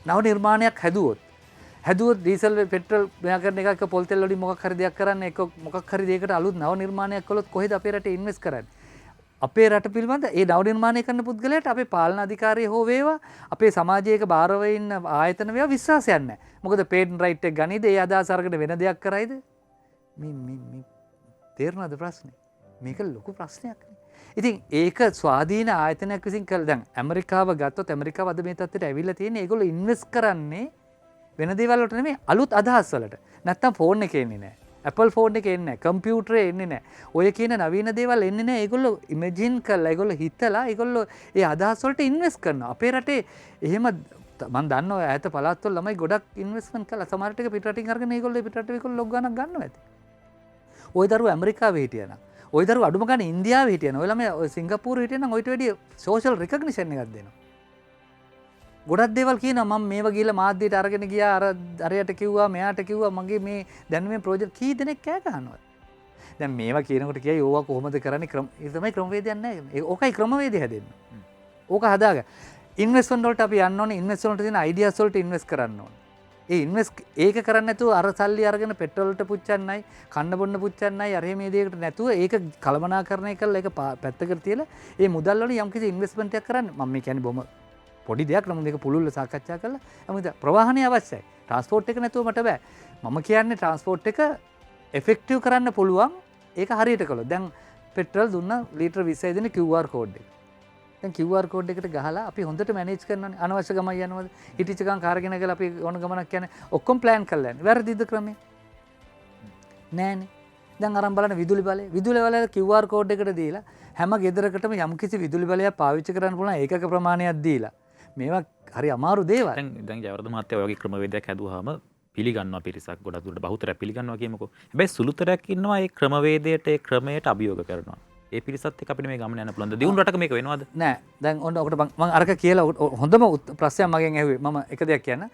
[SPEAKER 1] නව නිර්මාණයක් හැදුවොත් ඩීසල් පෙට්‍රල් මෙයා කරන එකක පොල් තෙල් වලින් මොකක් හරි දෙයක් කරන්න එක මොකක් හරි දෙයකට අලුත් නව නිර්මාණයක් කළොත් කොහෙද අපේ රටේ ඉන්වෙස්ට් කරන්නේ? අපේ රට පිළිබඳ ඒ නව නිර්මාණය කරන පුද්ගලයාට අපේ පාලන අධිකාරිය හෝ වේවා අපේ සමාජයක බාරව ඉන්න ආයතන වේවා විශ්වාසයක් නැහැ. මොකද පේටන්ට් රයිට් එක ගනීද ඒ අදහස අරගෙන වෙන දෙයක් කරයිද? මේ තේරෙනවද ප්‍රශ්නේ? මේක ලොකු ප්‍රශ්නයක් නේ. ඉතින් ඒක ස්වාධීන ආයතනයක් විසින් කළ දැන් ඇමරිකාව ගත්තොත් ඇමරිකාව අද මේ තත්ත්වයට ඇවිල්ලා තියෙන්නේ ඒගොල්ලෝ ඉන්වෙස්ට් කරන්නේ වෙන දේවල් වලට නෙමෙයි අලුත් අදහස් වලට. නැත්තම් ෆෝන් එකේ එන්නේ නැහැ. Apple ෆෝන් එකේ එන්නේ නැහැ. කම්පියුටරේ එන්නේ නැහැ. ඔය කියන නවීන දේවල් එන්නේ නැහැ. ඒගොල්ලෝ ඉමේජින් කරලා ඒගොල්ලෝ හිතලා ඒගොල්ලෝ ඒ අදහස් වලට ඉන්වෙස්ට් කරනවා. අපේ රටේ එහෙම මම දන්නවා ඈත පළාත්වල ළමයි ගොඩක් ඉන්වෙස්ට්මන්ට් කළා. සමහර ටික පිටරටින් අරගෙන ඒගොල්ලෝ පිටරට ඒගොල්ලෝ ලොක් ගණක් ගන්නවා ඇති. ওই දරුවෝ ඇමරිකාවේ හිටියනම් ওই දරුවෝ අඩුම ගානේ ඉන්දියාවේ හිටියනම් ඔය ළමයි ඔය සිංගප්පූරුවේ හිටියනම් ඔයිට වැඩිය සෝෂල් රිකග්නිෂන් එකක් දෙනවා. ගොඩක් දේවල් කියනවා මම මේව ගිහලා මාධ්‍යයට අරගෙන ගියා අරයට කිව්වා මෙයාට කිව්වා මගේ මේ දැන් මේ ප්‍රොජෙක්ට් කී දෙනෙක් කෑ ගහනවද? දැන් මේවා කියනකොට කියයි ඕවා කොහොමද කරන්නේ ඒ තමයි ක්‍රමවේදයක් නැහැ. ඕකයි ක්‍රමවේදය හැදෙන්නේ. ඕක හදාගන්න. ඉන්වෙස්ට්මන්ට් වලට අපි යන්න ඕනේ ඉන්වෙස්ට් වලට තියෙන අයිඩියාස් වලට ඉන්වෙස්ට් කරන්න ඕනේ. ඒ ඉන්වෙස්ට් ඒක කරන්නේ නැතුව අර සල්ලි අරගෙන පෙට්‍රල් වලට පුච්චන්නයි, කන්න බොන්න පුච්චන්නයි, අර මේ දෙයකට නැතුව ඒක කළමනාකරණය කරලා ඒක පැත්තකට තියලා ඒ මුදල් වල යම්කිසි ඉන්වෙස්ට්මන්ට් එකක් කරන්න. මම මේ කියන්නේ බොහොම පොඩි දෙයක් නමුත් මේක පුළුල්ව සාකච්ඡා කරලා මොකද ප්‍රවාහනය අවශ්‍යයි. ට්‍රාන්ස්පෝර්ට් එක නැතුව මට බෑ. මම කියන්නේ ට්‍රාන්ස්පෝර්ට් එක එෆෙක්ටිව් කරන්න පුළුවන් ඒක හරියට කළොත්. දැන් පෙට්‍රල් දුන්න ලීටර් 20යි දෙන QR කෝඩ් එක. දැන් QR කෝඩ් එකට ගහලා අපි හොඳට මැනේජ් කරනවානේ. අනවශ්‍ය ගමන් යනවද? හිටිච්ච ගමන් කාර් ගෙන ගලා අපි ඕන ගමනක් යන්නේ. ඔක්කොම ප්ලෑන් කරලා යන්නේ. වැරදිද ක්‍රමේ? නෑනේ. දැන් අරන් බලන්න විදුලි බලය. විදුලි බලය QR කෝඩ් එකට දීලා හැම ගෙදරකටම යම්කිසි විදුලි බලයක් පාවිච්චි කරන්න පුළුවන් ඒකක ප්‍රමාණයක් දීලා. මේවා හරි අමාරු දේවල්.
[SPEAKER 2] දැන් ජයවර්ධන මහත්තයා ඔය වගේ ක්‍රමවේදයක් හැදුවාම පිළිගන්නවා පිරිසක් ගොඩක් දුරට බහුතරයක් පිළිගන්නවා කියමුකෝ. හැබැයි සුළුතරයක් ඉන්නවා ඒ ක්‍රමවේදයට ඒ ක්‍රමයට අභියෝග කරනවා. ඒ පිරිසත් එක්ක අපිට මේ ගමන යන්න පුළුවන්ද? දියුණු රටක මේක වෙනවද? නෑ.
[SPEAKER 1] දැන් ඔන්න ඔකට මම අරක කියලා හොඳම ප්‍රශ්නයක් මගෙන් ඇහුවේ. මම එක දෙයක් කියන්න.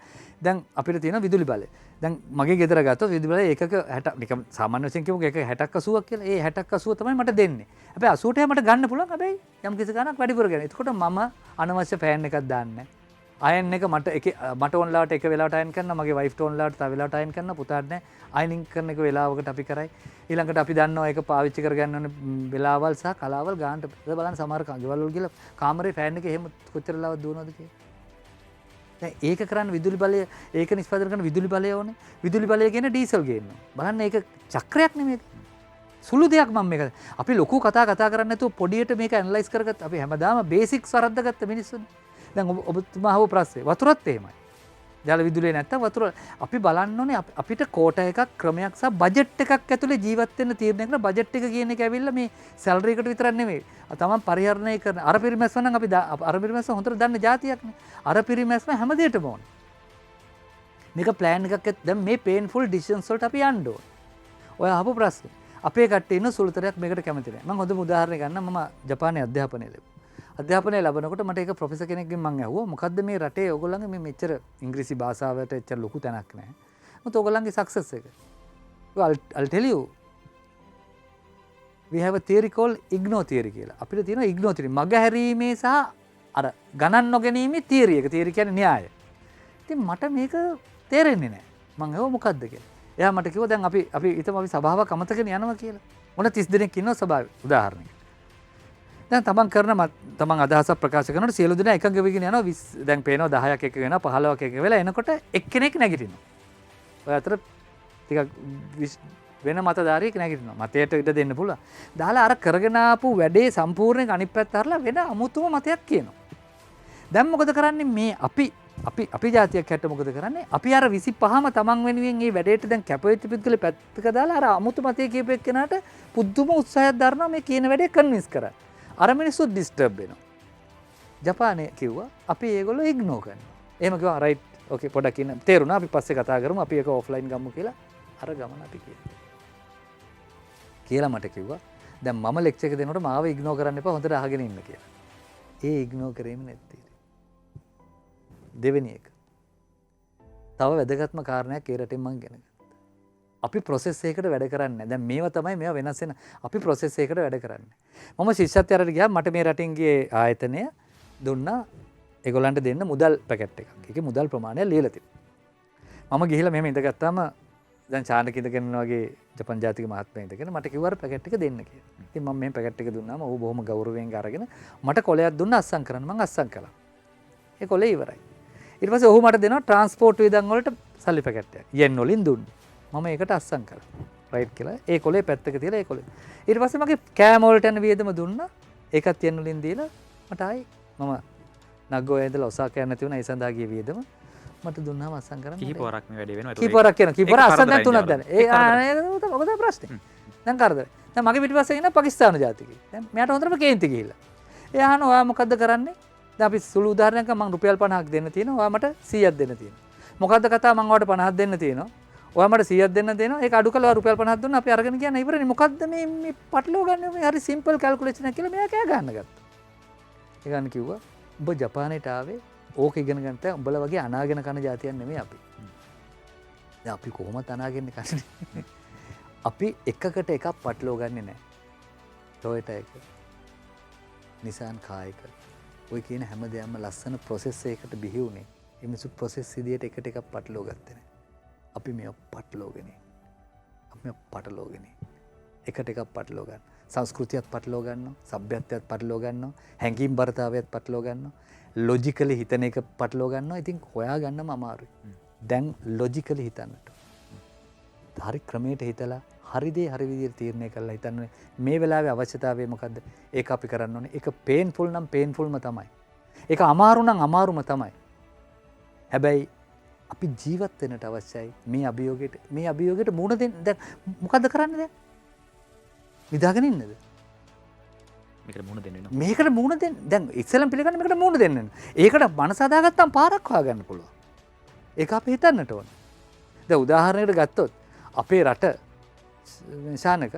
[SPEAKER 1] දැන් අපිට තියෙන විදුලි බලය. දැන් මගේ ගෙදර ගත්තොත් විදුලි බලය ඒකක 60 නිකම් සාමාන්‍ය වශයෙන් කියමුකෝ ඒක 60ක් 80ක් කියලා. ඒ 60ක් 80 තමයි මට දෙන්නේ. හැබැයි 80ට මට ගන්න පුළුවන්. හැබැයි යම් කිසි ගණනක් වැඩිපුර ගන්න. එතකොට මම අනවශ්‍ය ෆෑන් එකක් දාන්නේ නෑ. අයන් එක මට ඔන්ලාට එක වෙලාවට අයන් කරනවා, මගේ වයිෆ්ට ඔන්ලාට තව වෙලාවට අයන් කරනවා, පුතාට නෑ. අයනින් කරන එක වෙලාවකට අපි කරයි. ඊළඟට අපි දන්නවා ඒක පාවිච්චි කරගන්න ඕනේ වෙලාවල් සහ කලාවල් ගන්නට බලන්න සමහර ගෙවල් වල ගිහලා කාමරේ ෆෑන් එක එහෙම කොච්චර වෙලාවක් දුවනවද කියලා. දැන් ඒක කරන්න විදුලි බලය ඒක නිෂ්පාදනය කරන විදුලි බලය ඕනේ. විදුලි බලය කියන ඩීසල් ගේනවා. බලන්න ඒක චක්‍රයක් නෙමෙයි. සුළු දෙයක් මම මේක. අපි ලොකු කතා කරන්නේ නැතුව පොඩියට මේක ඇනලයිස් කරගත්ත. අපි හැමදාම බේසික්ස් වරද්දාගත්ත මිනිස්සුනේ. දැන් ඔබතුමා අහුව ප්‍රශ්නේ වතුරත් එහෙමයි. ජල විදුලිය නැත්තම් වතුර අපි බලන්න ඕනේ අපිට කෝට එකක් ක්‍රමයක් සහ බජට් එකක් ඇතුලේ ජීවත් වෙන්න තීරණය කරන බජට් එක කියන එක ඇවිල්ලා මේ සැලරි එකට විතරක් නෙමෙයි. තමන් පරිහරණය කරන අර පිරිමැස්ම නම් අපි අර පිරිමැස්ම හොඳට දන්න જાතියක්නේ. අර පිරිමැස්ම හැම දෙයකටම ඕනේ. මේක ප්ලෑන් එකක් දැන් මේ පේන්ෆුල් ඩිසිෂන්ස් වලට අපි යන්න ඕනේ. ඔය අහපු ප්‍රශ්නේ. අපේ කට්ටිය ඉන්න සුළුතරයක් මේකට කැමති නැහැ. මම හොඳම උදාහරණයක් ගන්නම්. මම ජපානයේ අධ්‍යාපනය ලැබුවා. අධ්‍යාපනය ලැබනකොට මට ඒක ප්‍රොෆෙසර් කෙනෙක්ගෙන් මම ඇහුවා මොකද්ද මේ රටේ ඕගොල්ලන්ගේ මේ මෙච්චර ඉංග්‍රීසි භාෂාවට එච්චර ලොකු තැනක් නැහැ. මොකද ඕගොල්ලන්ගේ සක්සස් එක. I'll tell you. We have a theory called IGNO theory කියලා. අපිට තියෙනවා IGNO theory. මගහැරීමේ සහ අර ගණන් නොගැනීමේ theory එක. theory කියන්නේ න්‍යාය. ඉතින් මට මේක තේරෙන්නේ නැහැ. මම ඇහුවා මොකද්ද කියලා. එයා මට කිව්වා දැන් අපි හිතමු අපි සභාවක් අමතකගෙන යනවා කියලා. මොන 30 දෙනෙක් ඉන්නවා සභාවේ උදාහරණයක්. දැන් තමන් කරන තමන් අදහසක් ප්‍රකාශ කරනකොට සියලු දෙනා එකඟ වෙගෙන යනවා. දැන් පේනවා 10ක් එක වෙනවා 15ක් එක වෙලා එනකොට එක්කෙනෙක් නැගිටිනවා. ඔය අතර ටිකක් වෙන මතධාරියෙක් නැගිටිනවා. මතයට ඉඩ දෙන්න පුළුවන්. දාලා අර කරගෙන ආපු වැඩේ සම්පූර්ණයෙන් අනිත් පැත්ත හරලා වෙන අමුතුම මතයක් කියනවා. දැන් මොකද කරන්නේ මේ අපි ජාතියක් හැට මොකද කරන්නේ? අපි අර 25ම තමන් වෙනුවෙන් මේ වැඩේට දැන් කැපවෙච්ච පුද්ගලෙ පැත්තක දාලා අර අමුතු මතය කියපු එක්කෙනාට පුදුම උත්සාහයක් දරනවා මේ කියන වැඩේ කන්වින්ස් කරන්න. අර මිනිස්සු ඩිස්ටර්බ් වෙනවා. ජපානයේ කිව්වා අපි ඒගොල්ලෝ ඉග්නෝ කරනවා. එහෙම කිව්වා රයිට් ඕකේ පොඩක් ඉන්න තේරුණා අපි පස්සේ කතා කරමු අපි ඒක ඔෆ්ලයින් ගමු කියලා අර ගමන අපි කියලා මට කිව්වා දැන් මම ලෙක්චර් එක දෙනකොට මාව ඉග්නෝ කරන්න එපා හොඳට අහගෙන ඉන්න කියලා. ඒ ඉග්නෝ කරේම නැත්තේ. දෙවෙනි එක. තව වැදගත්ම කාරණයක් ඒ රටෙන් මම ඉගෙන ගත්තා. අපි ප්‍රොසෙස් එකකට වැඩ කරන්නේ. දැන් මේවා තමයි මේවා වෙනස් වෙන. අපි ප්‍රොසෙස් එකකට වැඩ කරන්නේ. මම ශිෂ්‍යත්වයට ගියා මට මේ රටින් ගියේ ආයතනය දුන්නා ඒගොල්ලන්ට දෙන්න මුදල් පැකට් එකක්. ඒකේ මුදල් ප්‍රමාණය ලියලා තිබුණා. මම ගිහිල්ලා මෙහෙම ඉඳගත්තාම දැන් චානක ඉඳගෙන වගේ ජපන් ජාතික මහත්මයා ඉඳගෙන මට කිව්වා පැකට් එක දෙන්න කියලා. ඉතින් මම මේ පැකට් එක දුන්නාම ඌ බොහොම ගෞරවයෙන් අරගෙන මට කොලයක් දුන්නා අස්සම් කරන්න. මම අස්සම් කළා. ඒ කොලේ ඉවරයි. ඊට පස්සේ ඔහු මට දෙනවා ට්‍රාන්ස්පෝර්ට් වියදම් වලට සල්ලි පැකට් එකක්. යෙන් වලින් දුන්නා. මම ඒකට අස්සම් කරා. රයිට් කියලා. ඒ කොලේ පැත්තක තියලා ඒ කොලේ. ඊට පස්සේ මගේ කෑම වලට යන වියදම දුන්නා. ඒකත් යෙන් වලින් දීලා මට ආයි මම නග්ගෝයේ ඉඳලා ඔසාකා යන්න තියුණා. ඒ සඳහා ගිය වියදම මට දුන්නාම අස්සම් කරා.
[SPEAKER 2] කීප වරක් මේ වැඩේ වෙනවා.
[SPEAKER 1] කීප වරක් කියනවා. කීප වර අස්සම් දැන් තුනක් දැන්. මොකද ප්‍රශ්නේ? දැන් කරදර. දැන් මගේ පිටිපස්සේ ඉන්න පාකිස්තානු ජාතිකයෙක්. දැන් මෙයාට හොඳටම කේන්ති ගිහිල්ලා. එයා අහනවා ඔයා මොකද්ද කරන්නේ? දැන් අපි සුළු උදාහරණයක් මම රුපියල් 50ක් දෙන්න තියෙනවා. ඔයා මට 100ක් දෙන්න තියෙනවා. මොකද්ද කතාව මම ඔයාලට 50ක් දෙන්න තියෙනවා. ඔයා මට 100ක් දෙන්න දෙනවා. ඒක අඩු කළා රුපියල් 50ක් දුන්නා. අපි අරගෙන ගියා ඉවරනේ. මොකද්ද මේ පටලව ගන්න මේ හරි සිම්පල් කැල්කියුලේෂන් එක කියලා මෙයා කෑ ගන්න ගත්තා. ඒ ගන්න කිව්වා ඔබ ජපානයට ආවේ ඕක ඉගෙන ගන්න තැන් උඹලා වගේ අනාගෙන කන જાතියක් නෙමෙයි අපි. දැන් අපි කොහොමද අනාගෙන කන්නේ? අපි එකකට එකක් පටලව ගන්නෙ නැහැ. Toyota එක. Nissan car එක. ඔය කියන හැම දෙයක්ම ලස්සන ප්‍රොසෙස් එකකට බිහි වුණේ මිනිස්සු ප්‍රොසෙස් විදියට එකට එකක් පටලවා ගත්තේ නැහැ. අපි මේ පටලෝගෙන අපි මේ පටලෝගෙන එකට එකක් පටලවා ගන්න. සංස්කෘතියත් පටලවා ගන්නවා, සભ્યත්වයත් පටලවා ගන්නවා, හැඟීම් බරතාවයත් පටලවා ගන්නවා, ලොජිකලි හිතන එක පටලවා ගන්නවා. ඉතින් හොයා ගන්නම අමාරුයි. දැන් ලොජිකලි හිතන්නට. හරි ක්‍රමයට හිතලා හරි දේ හරි විදිහට තීරණය කරලා හිතන්න මේ වෙලාවේ අවශ්‍යතාවය මොකද්ද? ඒක අපි කරන්න ඕනේ. ඒක පේන්ෆුල් නම් පේන්ෆුල්ම තමයි. ඒක අමාරු නම් අමාරුම තමයි. හැබැයි අපි ජීවත් වෙන්නට අවශ්‍යයි මේ අභියෝගයට මුහුණ දෙන්න. දැන් මොකද්ද කරන්න දැන්? නිදාගෙන ඉන්නද?
[SPEAKER 2] මේකට මුහුණ දෙන්න වෙනවා.
[SPEAKER 1] මේකට මුහුණ දෙන්න. දැන් ඉස්සෙල්ලම පිළිගන්න මේකට මුහුණ දෙන්න. ඒකට මනස හදාගත්තාම පාරක් හොයාගන්න පුළුවන්. ඒක අපි හිතන්නට ඕන. දැන් උදාහරණයකට ගත්තොත් අපේ රට ශානක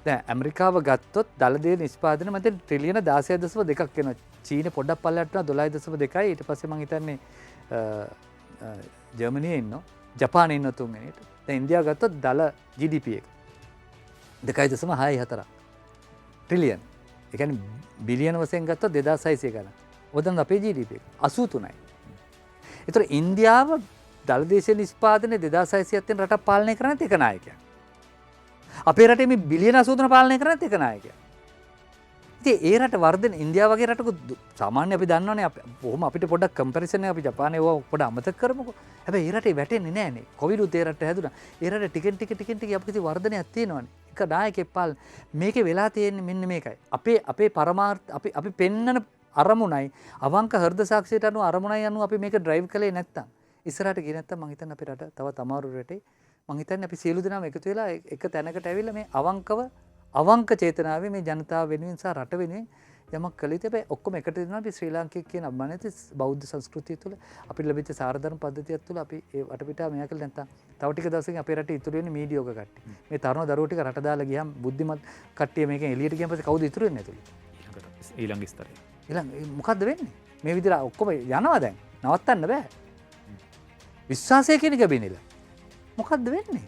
[SPEAKER 1] දැන් ඇමරිකාව ගත්තොත් දළදේ නිෂ්පාදන මත ට්‍රිලියන 16.2ක් වෙනවා. චීන පොඩ්ඩක් පල්ලයට 12.2යි. ඊට පස්සේ මම හිතන්නේ ජර්මනියේ ඉන්නවා. ජපානයේ ඉන්නවා තුන්වෙනියට. දැන් ඉන්දියාව ගත්තොත් දල GDP එක 2.64 ට්‍රිලියන්. ඒ කියන්නේ බිලියන වශයෙන් ගත්තොත් 2600 ගණන්. ඔතන අපේ GDP එක 83යි. ඒතර ඉන්දියාව දළදේශීය නිෂ්පාදනයේ 2600ක් තියෙන රටක් පාලනය කරන එක නායකයා. අපේ රටේ මේ බිලියන 83 පාලනය කරන එක නායකයා. ඉතින් ඒ රට වර්ධන ඉන්දියාව වගේ රටක සාමාන්‍ය අපි දන්නවනේ කොහොම අපිට පොඩ්ඩක් කම්පැරිසන් එක අපි ජපානයේ ඕවා පොඩ්ඩක් අමතක කරමුකෝ. හැබැයි ඒ රටේ වැටෙන්නේ නැහනේ. කොවිඩ් උත් ඒ රටට හැදුනා. ඒ රට ටිකෙන් ටික අපිට වර්ධනයක් තියෙනවනේ. එක නායකයෙක් පාලන මේකේ වෙලා තියෙන්නේ මෙන්න මේකයි. අපේ පරමාර්ථ අපි පෙන්නන අරමුණයි අවංක හෘද සාක්ෂියට අනුව අරමුණයි අනුව අපි මේක ඩ්‍රයිව් කළේ නැත්තම් ඉස්සරහට ගියේ නැත්තම් මං හිතන්නේ අපේ රට තවත් අමාරු රටේ මං හිතන්නේ අපි සියලු දෙනාම එකතු වෙලා එක තැනකට ඇවිල්ලා මේ අවංක චේතනාවේ මේ ජනතාව වෙනුවෙන් සහ රට වෙනුවෙන් යමක් කළ යුතුයි. හැබැයි ඔක්කොම එකට දෙනවා අපි ශ්‍රී ලාංකික කියන අභිමානිත බෞද්ධ සංස්කෘතිය තුළ අපිට ලැබිච්ච සාරධර්ම පද්ධතියක් තුළ අපි ඒ වටපිටාව මෙයා කළ නැත්තම් තව ටික දවසකින් අපේ රටේ ඉතුරු වෙන්නේ මීඩියෝක කට්ටිය. මේ තරුණ දරුවෝ ටික රට දාලා ගියාම බුද්ධිමත් කට්ටිය මේකෙන් එළියට ගියන් පස්සේ කවුද ඉතුරු වෙන්නේ ඇතුළේ?
[SPEAKER 2] ඊළඟ ස්තරේ.
[SPEAKER 1] මොකද්ද වෙන්නේ? මේ විදිහට ඔක්කොම යනවා දැන්. නවත්තන්න බෑ. විශ්වාසය කියන එක බිනිලා. මොකද්ද වෙන්නේ?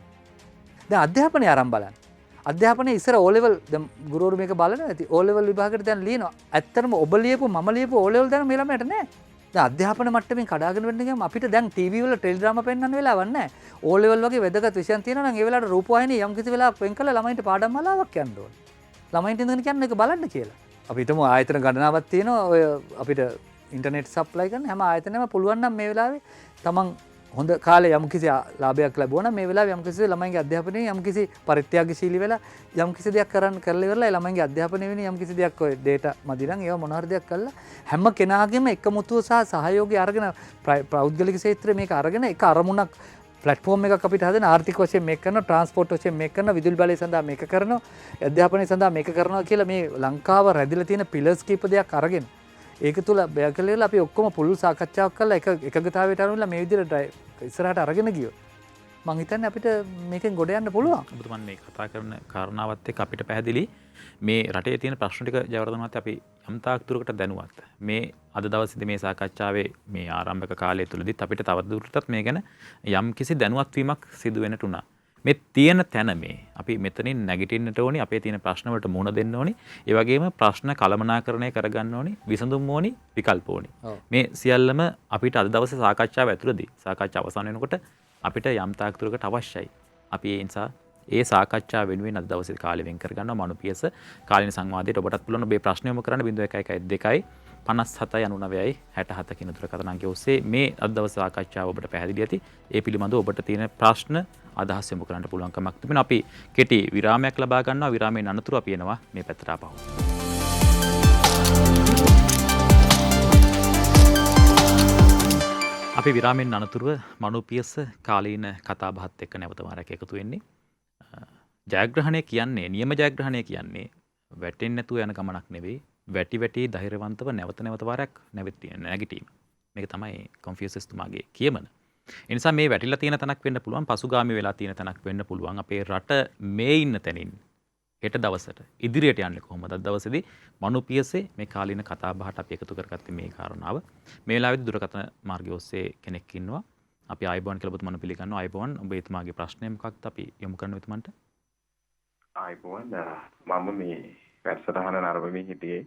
[SPEAKER 1] දැන් අධ්‍යාපනය ආරම්භ බලන්න. අධ්‍යාපනයේ ඉස්සර O level දැන් ගුරුවරු මේක බලනවා ඇති. O level විභාගයට දැන් ලියනවා. ඇත්තටම ඔබ ලියපු මම ලියපු O level දැන් මේ ළමයට නෑ. දැන් අධ්‍යාපන මට්ටමින් කඩාගෙන වෙන්න ගියාම අපිට දැන් ටීවී වල ටෙලිඩ්‍රාමා පෙන්වන්න වෙලාවක් නෑ. O level වගේ වැදගත් විෂයන් තියෙනවා නම් ඒ වෙලාවට රූපවාහිනිය යම් කිසි වෙලාවක වෙන් කළා ළමයින්ට පාඩම් මාලාවක් යන්න ඕනේ. ළමයින්ට ඉඳගෙන කියන්නේ ඒක බලන්න කියලා. අපි හිතමු ආයතන ගණනාවක් තියෙනවා ඔය අපිට ඉන්ටර්නෙට් සප්ලයි කරන හැම ආයතනෙම පුළුවන් නම් මේ වෙලාවේ තමන් හොඳ කාලේ යම්කිසි ලාභයක් ලැබුවා නම් මේ වෙලාවේ යම්කිසි ළමයින්ගේ අධ්‍යාපනයේ යම්කිසි පරිත්‍යාගශීලී වෙලා යම්කිසි දෙයක් කරලා ඉවරලා ළමයින්ගේ අධ්‍යාපනය වෙන යම්කිසි දෙයක් ඔය ඩේටා මදි නම් ඒවා මොන හරි දෙයක් කරලා හැම කෙනාගේම එකමුතුව සහ සහයෝගය අරගෙන පෞද්ගලික ක්ෂේත්‍රයේ මේක අරගෙන එක අරමුණක් ප්ලැට්ෆෝම් එකක් අපිට හදන ආර්ථික වශයෙන් මේක කරනවා ට්‍රාන්ස්පෝර්ට් වශයෙන් මේක කරනවා විදුලි බලය සඳහා මේක කරනවා අධ්‍යාපනය සඳහා මේක කරනවා කියලා මේ ලංකාව රැඳිලා තියෙන පිලර්ස් කීප දෙයක් අරගෙන ඒක තුල බයකලෙලා අපි ඔක්කොම පුළුල් සාකච්ඡාවක් කරලා එකගතාවයට අනුවලා මේ විදිහට ඉස්සරහට අරගෙන ගියොත් මං හිතන්නේ අපිට මේකෙන් ගොඩ යන්න පුළුවන්.
[SPEAKER 2] ඔබතුමන් මේ කතා කරන කාරණාවත් එක්ක අපිට පැහැදිලි මේ රටේ තියෙන ප්‍රශ්න ටික ජයවර්ධනවත් අපි යම් තාක් දුරකට දැනුවත්. මේ අද දවසේදී මේ සාකච්ඡාවේ මේ ආරම්භක කාලය තුලදීත් අපිට තවදුරටත් මේ ගැන යම් කිසි දැනුවත් වීමක් සිදු වෙන්නට උනා. මේ තියෙන තැන මේ අපි මෙතනින් නැගිටින්නට ඕනි අපේ තියෙන ප්‍රශ්න වලට මුහුණ දෙන්න ඕනි. ඒ වගේම ප්‍රශ්න කළමනාකරණය කරගන්න ඕනි, විසඳුම් ඕනි, විකල්ප ඕනි. මේ සියල්ලම අපිට අද දවසේ සාකච්ඡාව ඇතුළතදී සාකච්ඡාව අවසන් වෙනකොට අපිට යම් තාක් දුරකට අවශ්‍යයි. අපි ඒ නිසා ඒ සාකච්ඡාව වෙනුවෙන් අද දවසේ කාලය වෙන් කරගන්නවා මනුපියස කාලින සංවාදයට ඔබටත් පුළුවන් ඔබේ ප්‍රශ්න යොමු කරන්න 0112 57 67 කියන දුරකථන අංකය ඔස්සේ මේ අද දවසේ සාකච්ඡාව ඔබට පැහැදිලි ඇති. ඒ පිළිබඳව ඔබට තියෙන ප්‍රශ්න අදහස් යොමු කරන්න පුළුවන්කමක් තිබෙනවා. අපි කෙටි විරාමයක් ලබා ගන්නවා. විරාමයෙන් අනතුරු අපි එනවා මේ පැත්තට ආපහු. අපි විරාමයෙන් අනතුරුව මනුපියස කාලීන කතා බහත් එක්ක නැවත වරක් එකතු වෙන්නේ. ජයග්‍රහණය කියන්නේ නියම ජයග්‍රහණය කියන්නේ වැටෙන්නේ නැතුව යන ගමනක් නෙවෙයි. වැටි ධෛර්යවන්තව නැවත වරක් නැගිටීම. මේක තමයි කන්ෆියුසස් තුමාගේ කියමන. ඒ නිසා මේ වැටිලා තියෙන තැනක් වෙන්න පුළුවන්, පසුගාමී වෙලා තියෙන තැනක් වෙන්න පුළුවන්. අපේ රට මේ ඉන්න තැනින් හෙට දවසට ඉදිරියට යන්නේ කොහොමද? අද දවසේදී මනුපියසේ මේ කාලීන කතා බහට අපි එකතු කරගත්තේ මේ කාරණාව. මේ වෙලාවේදී දුරකථන මාර්ගය ඔස්සේ කෙනෙක් ඉන්නවා. අපි ආයිබෝන් කියලා ඔබතුමන් පිළිගන්නවා. ආයිබෝන් ඔබ එතුමාගේ ප්‍රශ්නය මොකක්ද අපි යොමු කරන්න එතුමන්ට?
[SPEAKER 3] ආයිබෝන් මම මේ වැඩසටහන නරඹමින් හිටියේ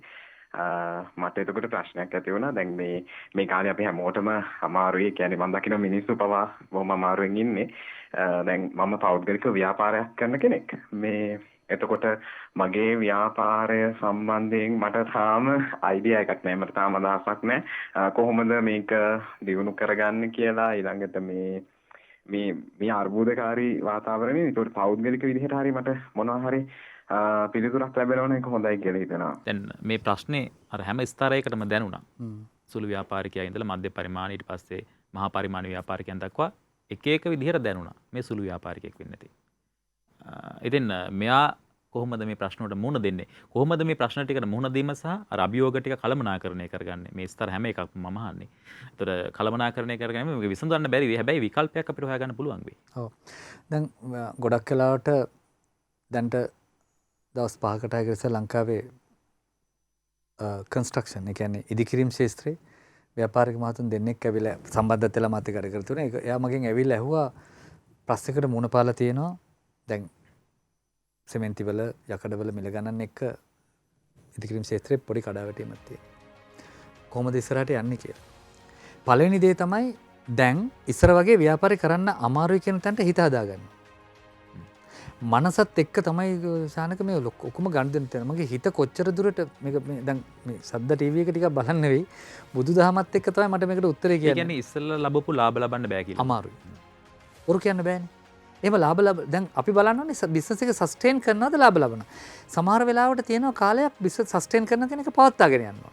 [SPEAKER 3] මට එතකොට ප්‍රශ්නයක් ඇති වුණා. දැන් මේ කාලේ අපි හැමෝටම අමාරුයි. කියන්නේ මම දකින මිනිස්සු පවා බොහොම අමාරුවෙන් ඉන්නේ. දැන් මම පෞද්ගලික ව්‍යාපාරයක් කරන කෙනෙක්. මේ එතකොට මගේ ව්‍යාපාරය සම්බන්ධයෙන් මට තාම අයිඩියා එකක් නැහැ. මට තාම අදහසක් නැහැ. කොහොමද මේක දියුණු කරගන්නේ කියලා. ඊළඟට මේ අර්බුදකාරී වාතාවරණය ඒකට පෞද්ගලික විදිහට හරි මට මොනවා හරි පිළිතුරක් ලැබෙනවා නම් ඒක හොඳයි කියලා හිතනවා.
[SPEAKER 2] දැන් මේ ප්‍රශ්නේ අර හැම ස්තරයකටම දැනුණා. සුළු ව්‍යාපාරිකයා ඉඳලා මධ්‍ය පරිමාණ ඊට පස්සේ මහා පරිමාණ ව්‍යාපාරිකයන් දක්වා එක එක විදිහට දැනුණා මේ සුළු ව්‍යාපාරිකයෙක් වෙන්න නැති. ඉතින් මෙයා කොහොමද මේ ප්‍රශ්නවලට මුහුණ දෙන්නේ? කොහොමද මේ ප්‍රශ්න ටිකට මුහුණ දීම සහ අර අභියෝග ටික කළමනාකරණය කරගන්නේ? මේ ස්තර හැම එකක්ම මම අහන්නේ. ඒතර කළමනාකරණය කරගන්නේ මේක විසඳන්න බැරි වෙයි. හැබැයි විකල්පයක් අපිට හොයාගන්න පුළුවන් වෙයි.
[SPEAKER 1] ඔව්. දැන් ගොඩක් වෙලාවට දැන්ට දවස් 5කට අයකට ඉස්සෙල්ලා ලංකාවේ කන්ස්ට්‍රක්ෂන් ඒ කියන්නේ ඉදිකිරීම් ශාස්ත්‍රයේ ව්‍යාපාරික මහතුන් දෙන්නෙක් ඇවිල්ලා සම්බන්ධත් වෙලා මාත් එක්ක වැඩ කරලා තුනේ. එයා මගෙන් ඇවිල්ලා ඇහුවා ප්‍රශ්නයකට මුණ පාලා තියෙනවා. දැන් සෙමෙන්ති වල යකඩවල මිල ගණන් එක්ක ඉදිකිරීම් ශාස්ත්‍රයේ පොඩි කඩාවැටීමක් තියෙනවා. කොහොමද ඉස්සරහට යන්නේ කියලා. පළවෙනි දේ තමයි දැන් ඉස්සර වගේ ව්‍යාපාරය කරන්න අමාරුයි කියන තැනට හිත හදාගන්න. මනසත් එක්ක තමයි ශානක මේ ඔක්කොම ගන්න දෙන්න තියෙනවා. මගේ හිත කොච්චර දුරට මේක දැන් මේ සද්ද ටීවී එක ටිකක් බලන්න වෙයි. බුදුදහමත් එක්ක තමයි මට මේකට උත්තරේ කියන්නේ.
[SPEAKER 2] ඒ කියන්නේ ඉස්සෙල්ලා ලැබපු ලාභ ලබන්න බෑ කියලා.
[SPEAKER 1] අමාරුයි. උරු කියන්න බෑනේ. එහෙම ලාභ දැන් අපි බලන්න ඕනේ බිස්නස් එක සස්ටේන් කරනවද ලාභ ලබන. සමහර වෙලාවට තියෙනවා කාලයක් බිස්නස් සස්ටේන් කරන කෙනෙක් පවත්වාගෙන යනවා.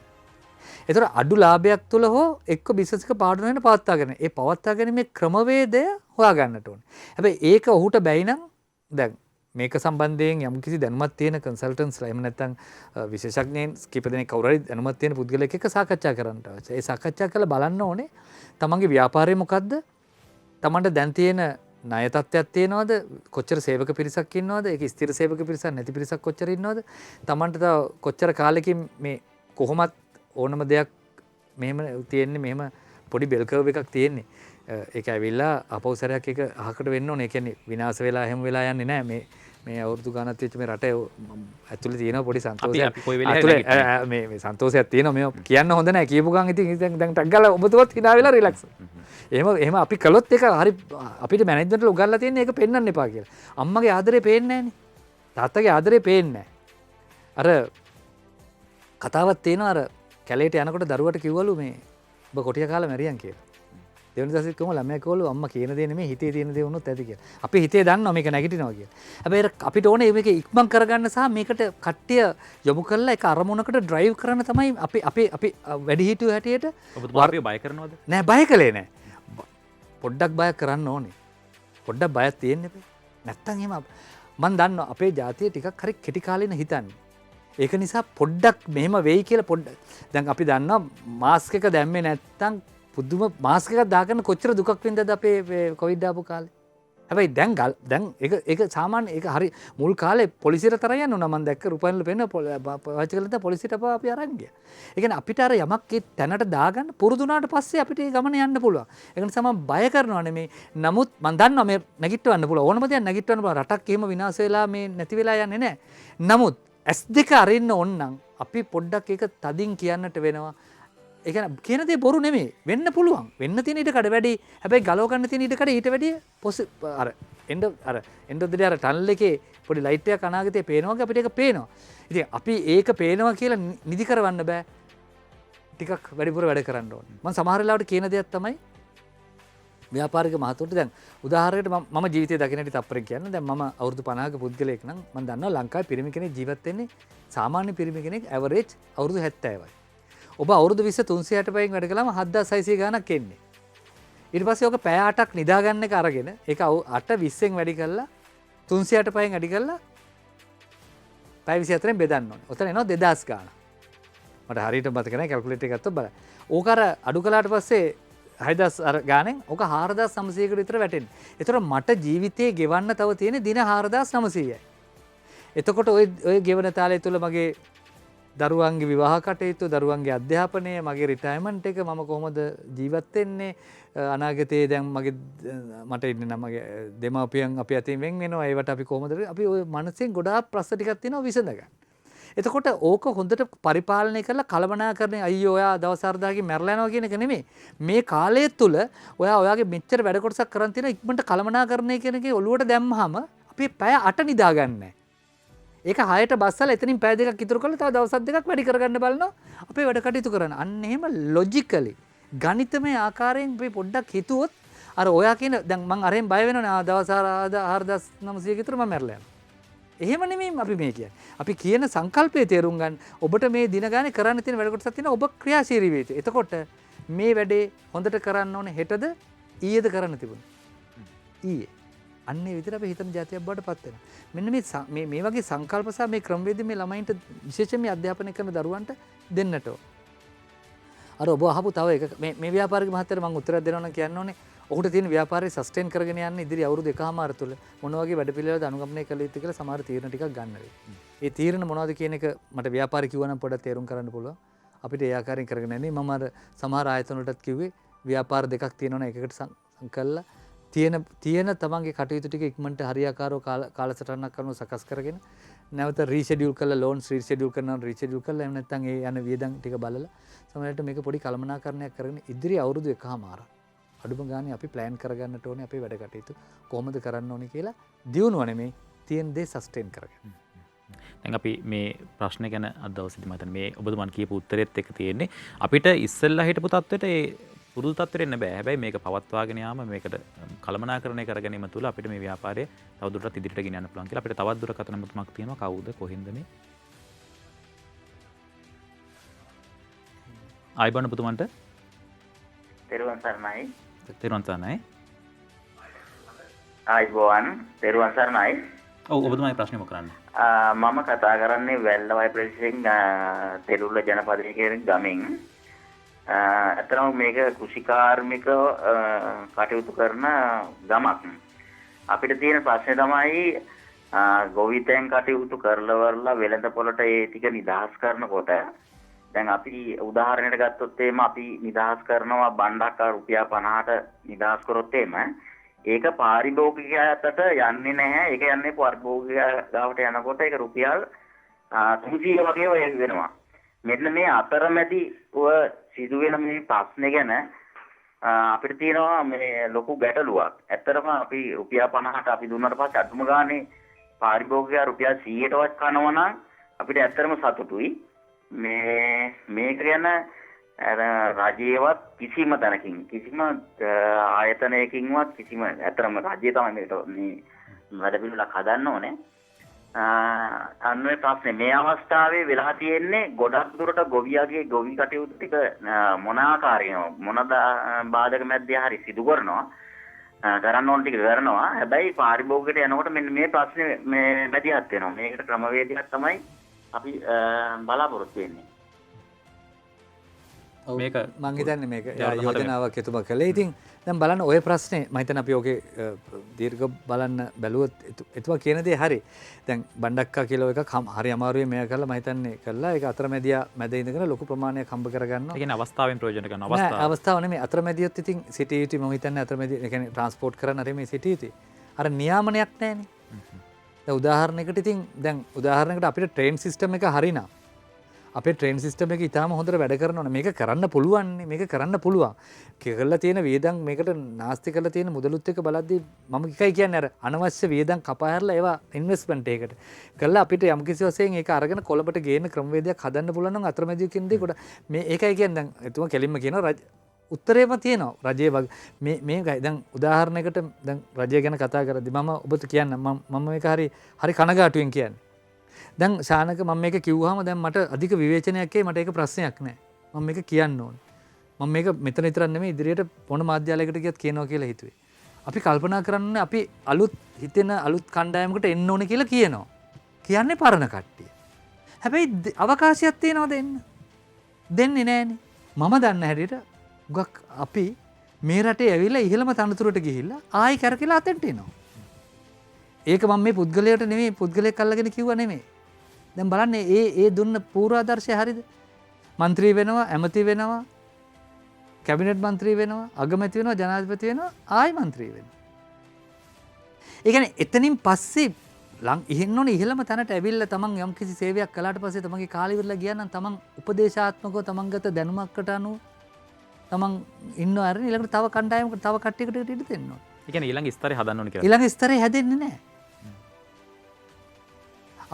[SPEAKER 1] ඒතර අඩු ලාභයක් තුල හෝ එක්ක බිස්නස් එක පාඩු වෙන පවත්වාගෙන. ඒ පවත්වාගැනීමේ ක්‍රමවේදය හොයාගන්නට ඕනේ. හැබැයි ඒක ඔහුට බැයි නම් දැන් මේක සම්බන්ධයෙන් යම් කිසි දැනුමක් තියෙන කන්සල්ටන්ට්ස්ලා එහෙම නැත්නම් විශේෂඥයින් කීප දෙනෙක් කවුරු හරි දැනුමක් තියෙන පුද්ගලයෙක් එක්ක සාකච්ඡා කරන්න අවශ්‍යයි. ඒ සාකච්ඡා කරලා බලන්න ඕනේ තමන්ගේ ව්‍යාපාරය මොකද්ද? තමන්ට දැන් තියෙන ණය තත්ත්වයක් තියෙනවද? කොච්චර සේවක පිරිසක් ඉන්නවද? ඒක ස්ථිර සේවක පිරිසක් නැති පිරිසක් කොච්චර ඉන්නවද? තමන්ට තව කොච්චර කාලෙකින් මේ කොහොමත් ඕනම දෙයක් මෙහෙම තියෙන්නේ මෙහෙම පොඩි බෙල් කර්ව් එකක් තියෙන්නේ. ඒක ඇවිල්ලා අපෞසරයක් එක අහකට වෙන්න ඕනේ. ඒ කියන්නේ විනාශ වෙලා හැම වෙලා යන්නේ නැහැ. මේ අවුරුදු ගණනක් වෙච්ච මේ රට ඇතුලේ තියෙන පොඩි සන්තෝෂයක්. මේ සන්තෝෂයක් තියෙනවා. මේ කියන්න හොඳ නැහැ. කියපු ගමන් ඉතින් දැන් ටක් ගාලා ඔබතුමත් hina වෙලා රිලැක්ස්. එහෙම අපි කළොත් ඒක හරි අපිට මැනේජ්මන්ට් වල උගන්ලා තියෙන්නේ ඒක පෙන්වන්න එපා කියලා. අම්මගේ ආදරේ පේන්නේ නැහනේ. තාත්තගේ ආදරේ පේන්නේ නැහැ. අර කතාවක් තියෙනවා අර කැලේට යනකොට දරුවට කිව්වලු මේ ඔබ කොටිය කාලා මැරියන් කියලා. දෙවෙනි දවසේ කොහොම ළමයා කිව්වලු අම්මා කියන දේ නෙමෙයි හිතේ තියෙන දේ වුණොත් ඇති කියලා. අපි හිතේ දන්නවා මේක නැගිටිනවා කියලා. හැබැයි අපිට ඕනේ මේක ඉක්මන් කරගන්න සහ මේකට කට්ටිය යොමු කරලා ඒක අරමුණකට ඩ්‍රයිව් කරන්න තමයි අපි වැඩි හිටියෝ හැටියට
[SPEAKER 2] ඔබතුමාගේ බය කරනවද?
[SPEAKER 1] නෑ බය කළේ නෑ. පොඩ්ඩක් බය කරන්න ඕනේ. පොඩ්ඩක් බයක් තියෙන්න එපා. නැත්තම් එහෙම මම දන්නවා අපේ ජාතිය ටිකක් හරි කෙටි කාලෙන හිතන්නේ. ඒක නිසා පොඩ්ඩක් මෙහෙම වෙයි කියලා පොඩ්ඩක් දැන් අපි දන්නවා මාස්ක් එක දැම්මේ නැත්තම් පුදුම මාස්ක් එකක් දාගන්න කොච්චර දුකක් වින්දාද අපේ කොවිඩ් ආපු කාලේ. හැබැයි දැන් ඒක සාමාන්‍ය ඒක හරි මුල් කාලේ පොලිසියට තරම් යන්න උනා මම දැක්ක රුපියල් පෙන්න පාවිච්චි කළා පොලිසියට අපි අරන් ගියා. ඒ කියන්නේ අපිට අර යමක් ඒ තැනට දාගන්න පුරුදු වුණාට පස්සේ අපිට ඒ ගමන යන්න පුළුවන්. ඒක නිසා මම බය කරනවා නෙමෙයි. නමුත් මම දන්නවා මේ නැගිටවන්න පුළුවන්. ඕනම දෙයක් නැගිටවන්න පුළුවන්. රටක් එහෙම විනාශ වෙලා මේ නැති වෙලා යන්නේ නැහැ. නමුත් S2 අරින්න ඕන නම් අපි පොඩ්ඩක් ඒක තදින් කියන්නට වෙනවා. ඒ කියන්නේ කියන දේ බොරු නෙමෙයි. වෙන්න පුළුවන්. වෙන්න තියෙන ඊට කඩ වැඩි. හැබැයි ගලව ගන්න තියෙන ඊට කඩ ඊට වැඩි අර එන්ඩ් ඔෆ් ද ඩේ අර ටනල් එකේ පොඩි ලයිට් එකක් අනාගතේ පේනවා වගේ අපිට ඒක පේනවා. ඉතින් අපි ඒක පේනවා කියලා නිදි කරවන්න බෑ. ටිකක් වැඩිපුර වැඩ කරන්න ඕනේ. මම සමහර වෙලාවට කියන දෙයක් තමයි ව්‍යාපාරික මහතුන්ට දැන් උදාහරණයකට මම ජීවිතේ දකින්න හැටි තප්පරෙන් කියන්න. දැන් මම අවුරුදු 50ක පුද්ගලයෙක් නම් මම දන්නවා ලංකාවේ පිරිමි කෙනෙක් ජීවත් වෙන්නේ සාමාන්‍ය පිරිමි කෙනෙක් ඇවරේජ් අවුරුදු 70යි. ඔබ අවුරුදු 20 365න් වැඩ කළාම 7600 ගාණක් එන්නේ. ඊට පස්සේ ඔක පැය 8ක් නිදා ගන්න එක අරගෙන ඒක 8 20න් වැඩි කළා 365න් වැඩි කළා පැය 24න් බෙදන්න ඕනේ. ඔතන එනවා 2000 ගාණ. මට හරියට මතක නැහැ කැල්කියුලේටර් එක ගත්තොත් බලන්න. ඕක අර අඩු කළාට පස්සේ 6000 අර ගාණෙන් ඕක 4900කට විතර වැටෙන්නේ. ඒතර මට ජීවිතේ ගෙවන්න තව තියෙන දින 4900යි. එතකොට ඔය ගෙවන තාලය තුල මගේ දරුවන්ගේ විවාහ කටයුතු, දරුවන්ගේ අධ්‍යාපනය, මගේ රිටයර්මන්ට් එක මම කොහොමද ජීවත් වෙන්නේ, අනාගතයේ දැන් මට ඉන්න නම් මගේ දෙමාපියන් අපි අතින් වෙන් වෙනවා. ඒවට අපි කොහොමද අපි ඔය මනසෙන් ගොඩාක් ප්‍රශ්න ටිකක් තියෙනවා විසඳ ගන්න. එතකොට ඕක හොඳට පරිපාලනය කරලා කළමනාකරණය අයියෝ ඔයා දවස් 4 මැරලා යනවා කියන එක නෙමෙයි. මේ කාලය තුල ඔයා ඔයාගේ මෙච්චර වැඩ කොටසක් කරන් තියෙන ඉක්මනට කළමනාකරණය කියන එකේ ඔලුවට දැම්මහම අපි පැය 8 නිදාගන්නේ නැහැ. ඒක 6ට බස්සලා එතනින් පැය 2ක් ඉතුරු කරලා තව දවස් 2ක් වැඩි කරගන්න බලනවා. අපේ වැඩ කටයුතු කරන. අන්න එහෙම ලොජිකලි ගණිතමය ආකාරයෙන් අපි පොඩ්ඩක් හිතුවොත් අර ඔයා කියන දැන් මං අරෙන් බය වෙනවනේ දවස් 4900 කට මම මැරලා යනවා. එහෙම නෙමෙයි අපි මේ කියන්නේ. අපි කියන සංකල්පයේ තේරුම් ගන්න ඔබට මේ දින ගානේ කරන්න තියෙන වැඩ කොටසක් තියෙනවා. ඔබ ක්‍රියාශීලී වෙයි. එතකොට මේ වැඩේ හොඳට කරන්න ඕනේ හෙටද ඊයේද කරන්න තිබුණා. ඊයේ. අන්නේ විදිහට අපි හිතන જાතියක් බවට පත් වෙනවා. මෙන්න මේ වගේ සංකල්ප සහ මේ ක්‍රමවේද මේ ළමයින්ට විශේෂයෙන් මේ අධ්‍යාපනය කරන දරුවන්ට දෙන්නට ඕන. අර ඔබ අහපු තව එක මේ ව්‍යාපාරික මහත්තයාට මම උත්තරයක් දෙනවා නම් කියන්න ඕනේ ඔහුට තියෙන ව්‍යාපාරය සස්ටේන් කරගෙන යන්න ඉදිරි අවුරුදු 1මාර තුල මොන වගේ වැඩපිළිවෙලද අනුගමනය කළ යුතුද කියලා සමහර තීරණ ටිකක් ගන්න වෙයි. ඒ තීරණ මොනවද කියන එක මට ව්‍යාපාරي කිව්වනම් පොඩ්ඩක් තේරුම් කරන්න පුළුවන්. අපිට ඒ ආකාරයෙන් කරගෙන යන්නේ මම අර සමහර ආයතන වලටත් කිව්වේ ව්‍යාපාර දෙකක් තියෙනවනේ එකකට කළා තියෙන තමන්ගේ කටයුතු ටික ඉක්මනට හරියාකාරව කාලසටහනක් කරනව සකස් කරගෙන නැවත රීෂෙඩියුල් කරලා ලෝන්ස් රීෂෙඩියුල් කරනවා රීෂෙඩියුල් කරලා එහෙම නැත්නම් ඒ යන වියදම් ටික බලලා සමහරවිට මේක පොඩි කළමනාකරණයක් කරගෙන ඉදිරි අවුරුදු 1මාරක් අඩුම ගානේ අපි ප්ලෑන් කරගන්නට ඕනේ අපේ වැඩ කටයුතු කොහොමද කරන්න ඕනේ කියලා දියුණුව නෙමෙයි තියෙන දේ සස්ටේන් කරගන්න.
[SPEAKER 2] දැන් අපි මේ ප්‍රශ්නේ ගැන අද දවසේදී මම හිතන්නේ මේ ඔබතුමන් කියපු උත්තරෙත් එක තියෙන්නේ අපිට ඉස්සෙල්ලා හිටපු තත්ත්වෙට ඒ පුරුදු තත්ත්වෙට එන්න බෑ. හැබැයි මේක පවත්වාගෙන යාම මේකට කළමනාකරණය කර ගැනීම තුළ අපිට මේ ව්‍යාපාරය තවදුරටත් ඉදිරියට ගෙන යන්න පුළුවන් කියලා අපිට තවත් දුරකථන නම්බරක් තියෙනවා. කවුද කොහෙන්ද මේ? ආයිබන් ඔබතුමන්ට
[SPEAKER 4] තෙරුවන් සරණයි.
[SPEAKER 2] තෙරුවන් සරණයි.
[SPEAKER 4] ආයිබෝවන් තෙරුවන් සරණයි.
[SPEAKER 2] ඔව් ඔබතුමාගේ ප්‍රශ්නේ මොකක්ද කරන්නේ?
[SPEAKER 4] මම කතා කරන්නේ වැල්ලවයි ප්‍රදේශයෙන් තෙරුල්ල ජනපදයේ කියන ගමෙන්. අතරම මේක කෘෂිකාර්මික කටයුතු කරන ගමක්. අපිට තියෙන ප්‍රශ්නේ තමයි ගොවිතැන් කටයුතු කරලවරලා වෙළඳ පොළට ඒ ටික නිදහස් කරනකොට දැන් අපි උදාහරණයක් ගත්තොත් එහෙම අපි නිදහස් කරනවා බණ්ඩක් රුපියල් 50ට නිදහස් කරොත් එහෙම ඒක පාරිභෝගිකයාට යන්නේ නැහැ. ඒක යන්නේ පාරිභෝගිකයා ගාවට යනකොට ඒක රුපියල් 300 වගේ වෙනවා. මෙන්න මේ අතරමැදි සිදුවෙන මේ ප්‍රශ්නේ ගැන අපිට තියෙනවා මේ ලොකු ගැටලුවක්. ඇත්තටම අපි රුපියල් 50ට අපි දුන්නාට පස්සේ අදුම ගානේ පාරිභෝගිකයා රුපියල් 100ටවත් කනවා නම් අපිට ඇත්තටම සතුටුයි. මේක ගැන රජයේවත් කිසිම තැනකින් කිසිම ආයතනයකින්වත් කිසිම ඇත්තටම රජය තමයි මේ වැඩ පිළිවෙලක් හදන්න ඕනේ. අන්නේ ප්‍රශ්නේ මේ අවස්ථාවේ වෙලා තියෙන්නේ ගොඩක් දුරට ගොවියාගේ ගොවි කටයුතු ටික මොන ආකාරයෙන් මොන බාධක මැද්දේ හරි සිදු කරනවා කරන්න ඕන ටික කරනවා. හැබැයි පාරිභෝගිකයට යනකොට මෙන්න මේ ප්‍රශ්නේ මේ මැදිහත් වෙනවා. මේකට ක්‍රමවේදයක් තමයි අපි බලාපොරොත්තු වෙන්නේ.
[SPEAKER 1] මේක මං හිතන්නේ මේක යෝජනාවක් එතුමා කළේ. ඉතින් දැන් බලන්න ඔය ප්‍රශ්නේ මම හිතන්නේ අපි ඔගේ දීර්ඝ බලන්න බැලුවොත් එතුමා කියන දේ හරි. දැන් බණ්ඩක්කා කියලා එකක් හරි අමාරුවේ මේක කරලා මම හිතන්නේ කළා. ඒක අතරමැදියා මැද ඉඳගෙන ලොකු ප්‍රමාණයක් හම්බ කරගන්නවා.
[SPEAKER 2] ඒ කියන්නේ අවස්ථාවෙන් ප්‍රයෝජන ගන්න
[SPEAKER 1] අවස්ථාව නෙමෙයි අතරමැදියොත් ඉතින් සිටිය යුතුයි. මම හිතන්නේ අතරමැදි ඒ කියන්නේ ට්‍රාන්ස්පෝර්ට් කරන්න හරි මේ සිටිය යුතුයි. අර නියාමනයක් නැහැනේ. දැන් උදාහරණයකට ඉතින් දැන් උදාහරණයකට අපිට ට්‍රේන් සිස්ටම් එක හරිනම් අපේ ට්‍රේන් සිස්ටම් එක ඉතාම හොඳට වැඩ කරනවා. මේක කරන්න පුළුවන්. මේක කරන්න පුළුවන්. කරලා තියෙන වියදම් මේකට නාස්ති කරලා තියෙන මුදලුත් එක්ක බලද්දී මම එකයි කියන්නේ අර අනවශ්‍ය වියදම් කපා හැරලා ඒවා ඉන්වෙස්ට්මන්ට් එකකට කරලා අපිට යම් කිසි වශයෙන් ඒක අරගෙන කොළඹට ගේන ක්‍රමවේදයක් හදන්න පුළුවන් නම් අතරමැදියෝ කියන දේ කොට මේ ඒකයි කියන්නේ දැන් එතුමා කෙලින්ම කියනවා උත්තරේම තියෙනවා රජයේ වගේ මේ දැන් උදාහරණයකට දැන් රජය ගැන කතා කරද්දී මම ඔබට කියන්න මම මේක හරි කනගාටුවෙන් කියන්නේ. දැන් ශානක මම මේක කිව්වහම දැන් මට අධික විවේචනයක් එයි. මට ඒක ප්‍රශ්නයක් නෑ. මම මේක කියන්න ඕන. මම මේක මෙතන විතරක් නෙමෙයි ඉදිරියට මොන මාධ්‍යාලයකට ගියත් කියනවා කියලා හිතුවේ. අපි කල්පනා කරන්නේ අපි අලුත් හිතෙන අලුත් කණ්ඩායමකට එන්න ඕනේ කියලා කියනවා. කියන්නේ පරණ කට්ටිය. හැබැයි අවකාශයක් තියනවද එන්න? දෙන්නේ නෑනේ. මම දන්න හැටියට ගොක් අපි මේ රටේ ඇවිල්ලා ඉහළම තනතුරට ගිහිල්ලා ආයි කරකිලා අතෙන්ට එනවා. ඒක මම මේ පුද්ගලයාට නෙමෙයි පුද්ගලයෙක් අල්ලගෙන කිව්වා නෙමෙයි. දැන් බලන්න ඒ දුන්න පූර්වාදර්ශය හරියද? മന്ത്രി වෙනවා, ඇමති වෙනවා, කැබිනට් മന്ത്രി වෙනවා, අගමැති වෙනවා, ජනාධිපති වෙනවා, ආයි മന്ത്രി වෙනවා. ඒ කියන්නේ එතනින් පස්සේ ඉහෙන්න ඕනේ ඉහළම තැනට ඇවිල්ලා තමන් යම්කිසි සේවයක් කළාට පස්සේ තමන්ගේ කාලය ඉවරලා ගියා නම් තමන් උපදේශාත්මකව තමන් ගත දැනුමකට අනුව තමන් ඉන්න අරගෙන ඊළඟට තව කණ්ඩායමකට තව කට්ටියකට ඉඩ දෙන්න ඕනේ.
[SPEAKER 2] ඒ කියන්නේ ඊළඟ ස්තරේ හදන්න ඕනේ කියලා.
[SPEAKER 1] ඊළඟ ස්තරේ හැදෙන්නේ නැහැ.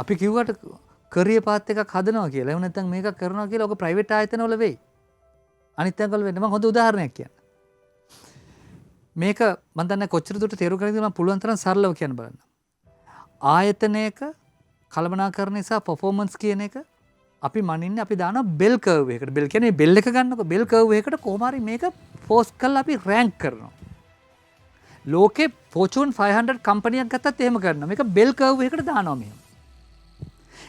[SPEAKER 1] අපි කිව්වට කරියර් පාත් එකක් හදනවා කියලා. එහෙම නැත්නම් මේක කරනවා කියලා ඔක ප්‍රයිවට් ආයතනවල වෙයි. අනිත් තැන්වල වෙන්නේ. මම හොඳ උදාහරණයක් කියන්න. මේක මම දන්නේ කොච්චර දුරට තේරුම් ගන්නද මම පුළුවන් තරම් සරලව කියන්න බලන්න. ආයතනයක කළමනාකරණය සහ පර්ෆෝමන්ස් කියන එක අපි මනින්නේ අපි දානවා බෙල් කර්ව් එකකට. බෙල් කියන්නේ බෙල් එක ගන්නකො බෙල් කර්ව් එකකට කොහොම හරි මේක පෝස්ට් කරලා අපි රෑන්ක් කරනවා. ලෝකේ Fortune 500 කම්පනියක් ගත්තත් එහෙම කරනවා. මේක බෙල් කර්ව් එකකට දානවා මෙහෙම.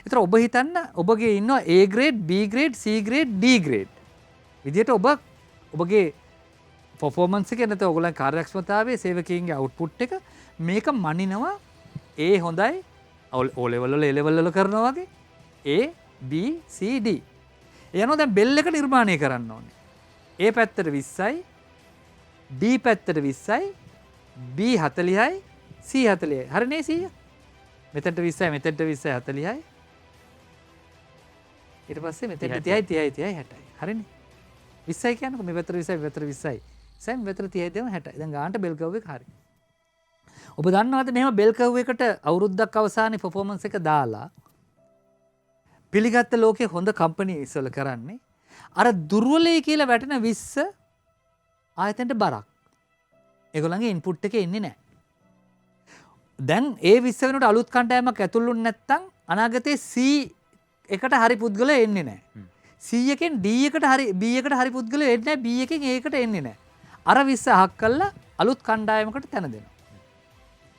[SPEAKER 1] ඒතර ඔබ හිතන්න ඔබගේ ඉන්නවා A grade, B grade, C grade, D grade. විදියට ඔබගේ පර්ෆෝමන්ස් එක නැත්නම් ඔයගොල්ලන්ගේ කාර්යක්ෂමතාවයේ සේවකයන්ගේ අවුට්පුට් එක මේක මනිනවා A හොඳයි O level වල A level වල කරනවා වගේ A B C D. එයනවා දැන් බෙල් එක නිර්මාණය කරන්න ඕනේ. A පැත්තට 20යි D පැත්තට 20යි B 40යි C 40යි. හරිනේ 100. මෙතනට 20යි මෙතනට 20යි 40යි. ඊට පස්සේ මෙතනට 30යි 30යි 30යි 60යි. හරිනේ. 20යි කියන්නකො මේ පැත්තට 20යි මේ පැත්තට 20යි. සෑම පැත්තට 30යි දෙම 60යි. දැන් ගානට බෙල් කර්ව් එක හරි. ඔබ දන්නවද මෙහෙම බෙල් කර්ව් එකට අවුරුද්දක් අවසානයේ පර්ෆෝමන්ස් එක දාලා පිළිගත්ත ලෝකේ හොඳ කම්පනීස් වල කරන්නේ අර දුර්වලයි කියලා වැටෙන 20 ආයතනට බරක්. ඒගොල්ලන්ගේ ඉන්පුට් එකේ එන්නේ නැහැ. දැන් ඒ 20 වෙනකොට අලුත් කණ්ඩායමක් ඇතුළුුනේ නැත්තම් අනාගතේ C එකට හරි පුද්ගලයෝ එන්නේ නැහැ. C එකෙන් D එකට හරි B එකට හරි පුද්ගලයෝ එන්නේ නැහැ. B එකෙන් A එකට එන්නේ නැහැ. අර 20 අහක් කළා අලුත් කණ්ඩායමකට තැන දෙනවා.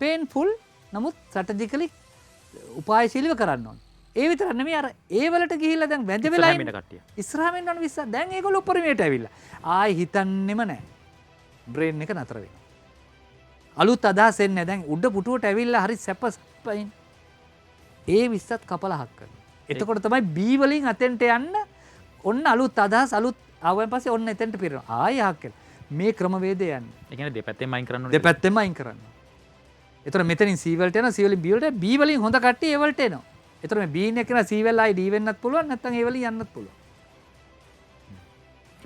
[SPEAKER 1] පේන්ෆුල් නමුත් ස්ට්‍රැටජිකලි උපායශීලීව කරන්න ඕනේ. ඒ විතර නෙමෙයි අර ඒ වලට ගිහිල්ලා දැන් වැඳ වෙලා ඉන්න
[SPEAKER 2] කට්ටිය.
[SPEAKER 1] ඉස්සරහම ඉන්න 20 දැන් ඒගොල්ලෝ උපරිමයට ඇවිල්ලා. ආයි හිතන්නෙම නැහැ. බ්‍රේන් එක නතර වෙනවා. අලුත් අදහස් එන්නේ දැන් උඩ පුටුවට ඇවිල්ලා හරි සැපස්පයින්. ඒ 20ත් කපලා හක් කරනවා. එතකොට තමයි B වලින් අතෙන්ට යන්න ඔන්න අලුත් අදහස් අලුත් ආවෙන් පස්සේ ඔන්න එතෙන්ට පිරෙනවා. ආයි හක් කරනවා. මේ ක්‍රමවේදය යන්නේ.
[SPEAKER 2] ඒ කියන්නේ දෙපැත්තෙන්ම අයින් කරන්න ඕනේ.
[SPEAKER 1] දෙපැත්තෙන්ම අයින් කරන්න. එතකොට මෙතනින් C වලට යනවා C වලින් B වලට B වලින් හොඳ කට්ටිය ඒ වලට එනවා. එතකොට මේ B එක කෙනා C වල ආයි D වෙන්නත් පුළුවන් නැත්නම් ඒ වලින් යන්නත් පුළුවන්.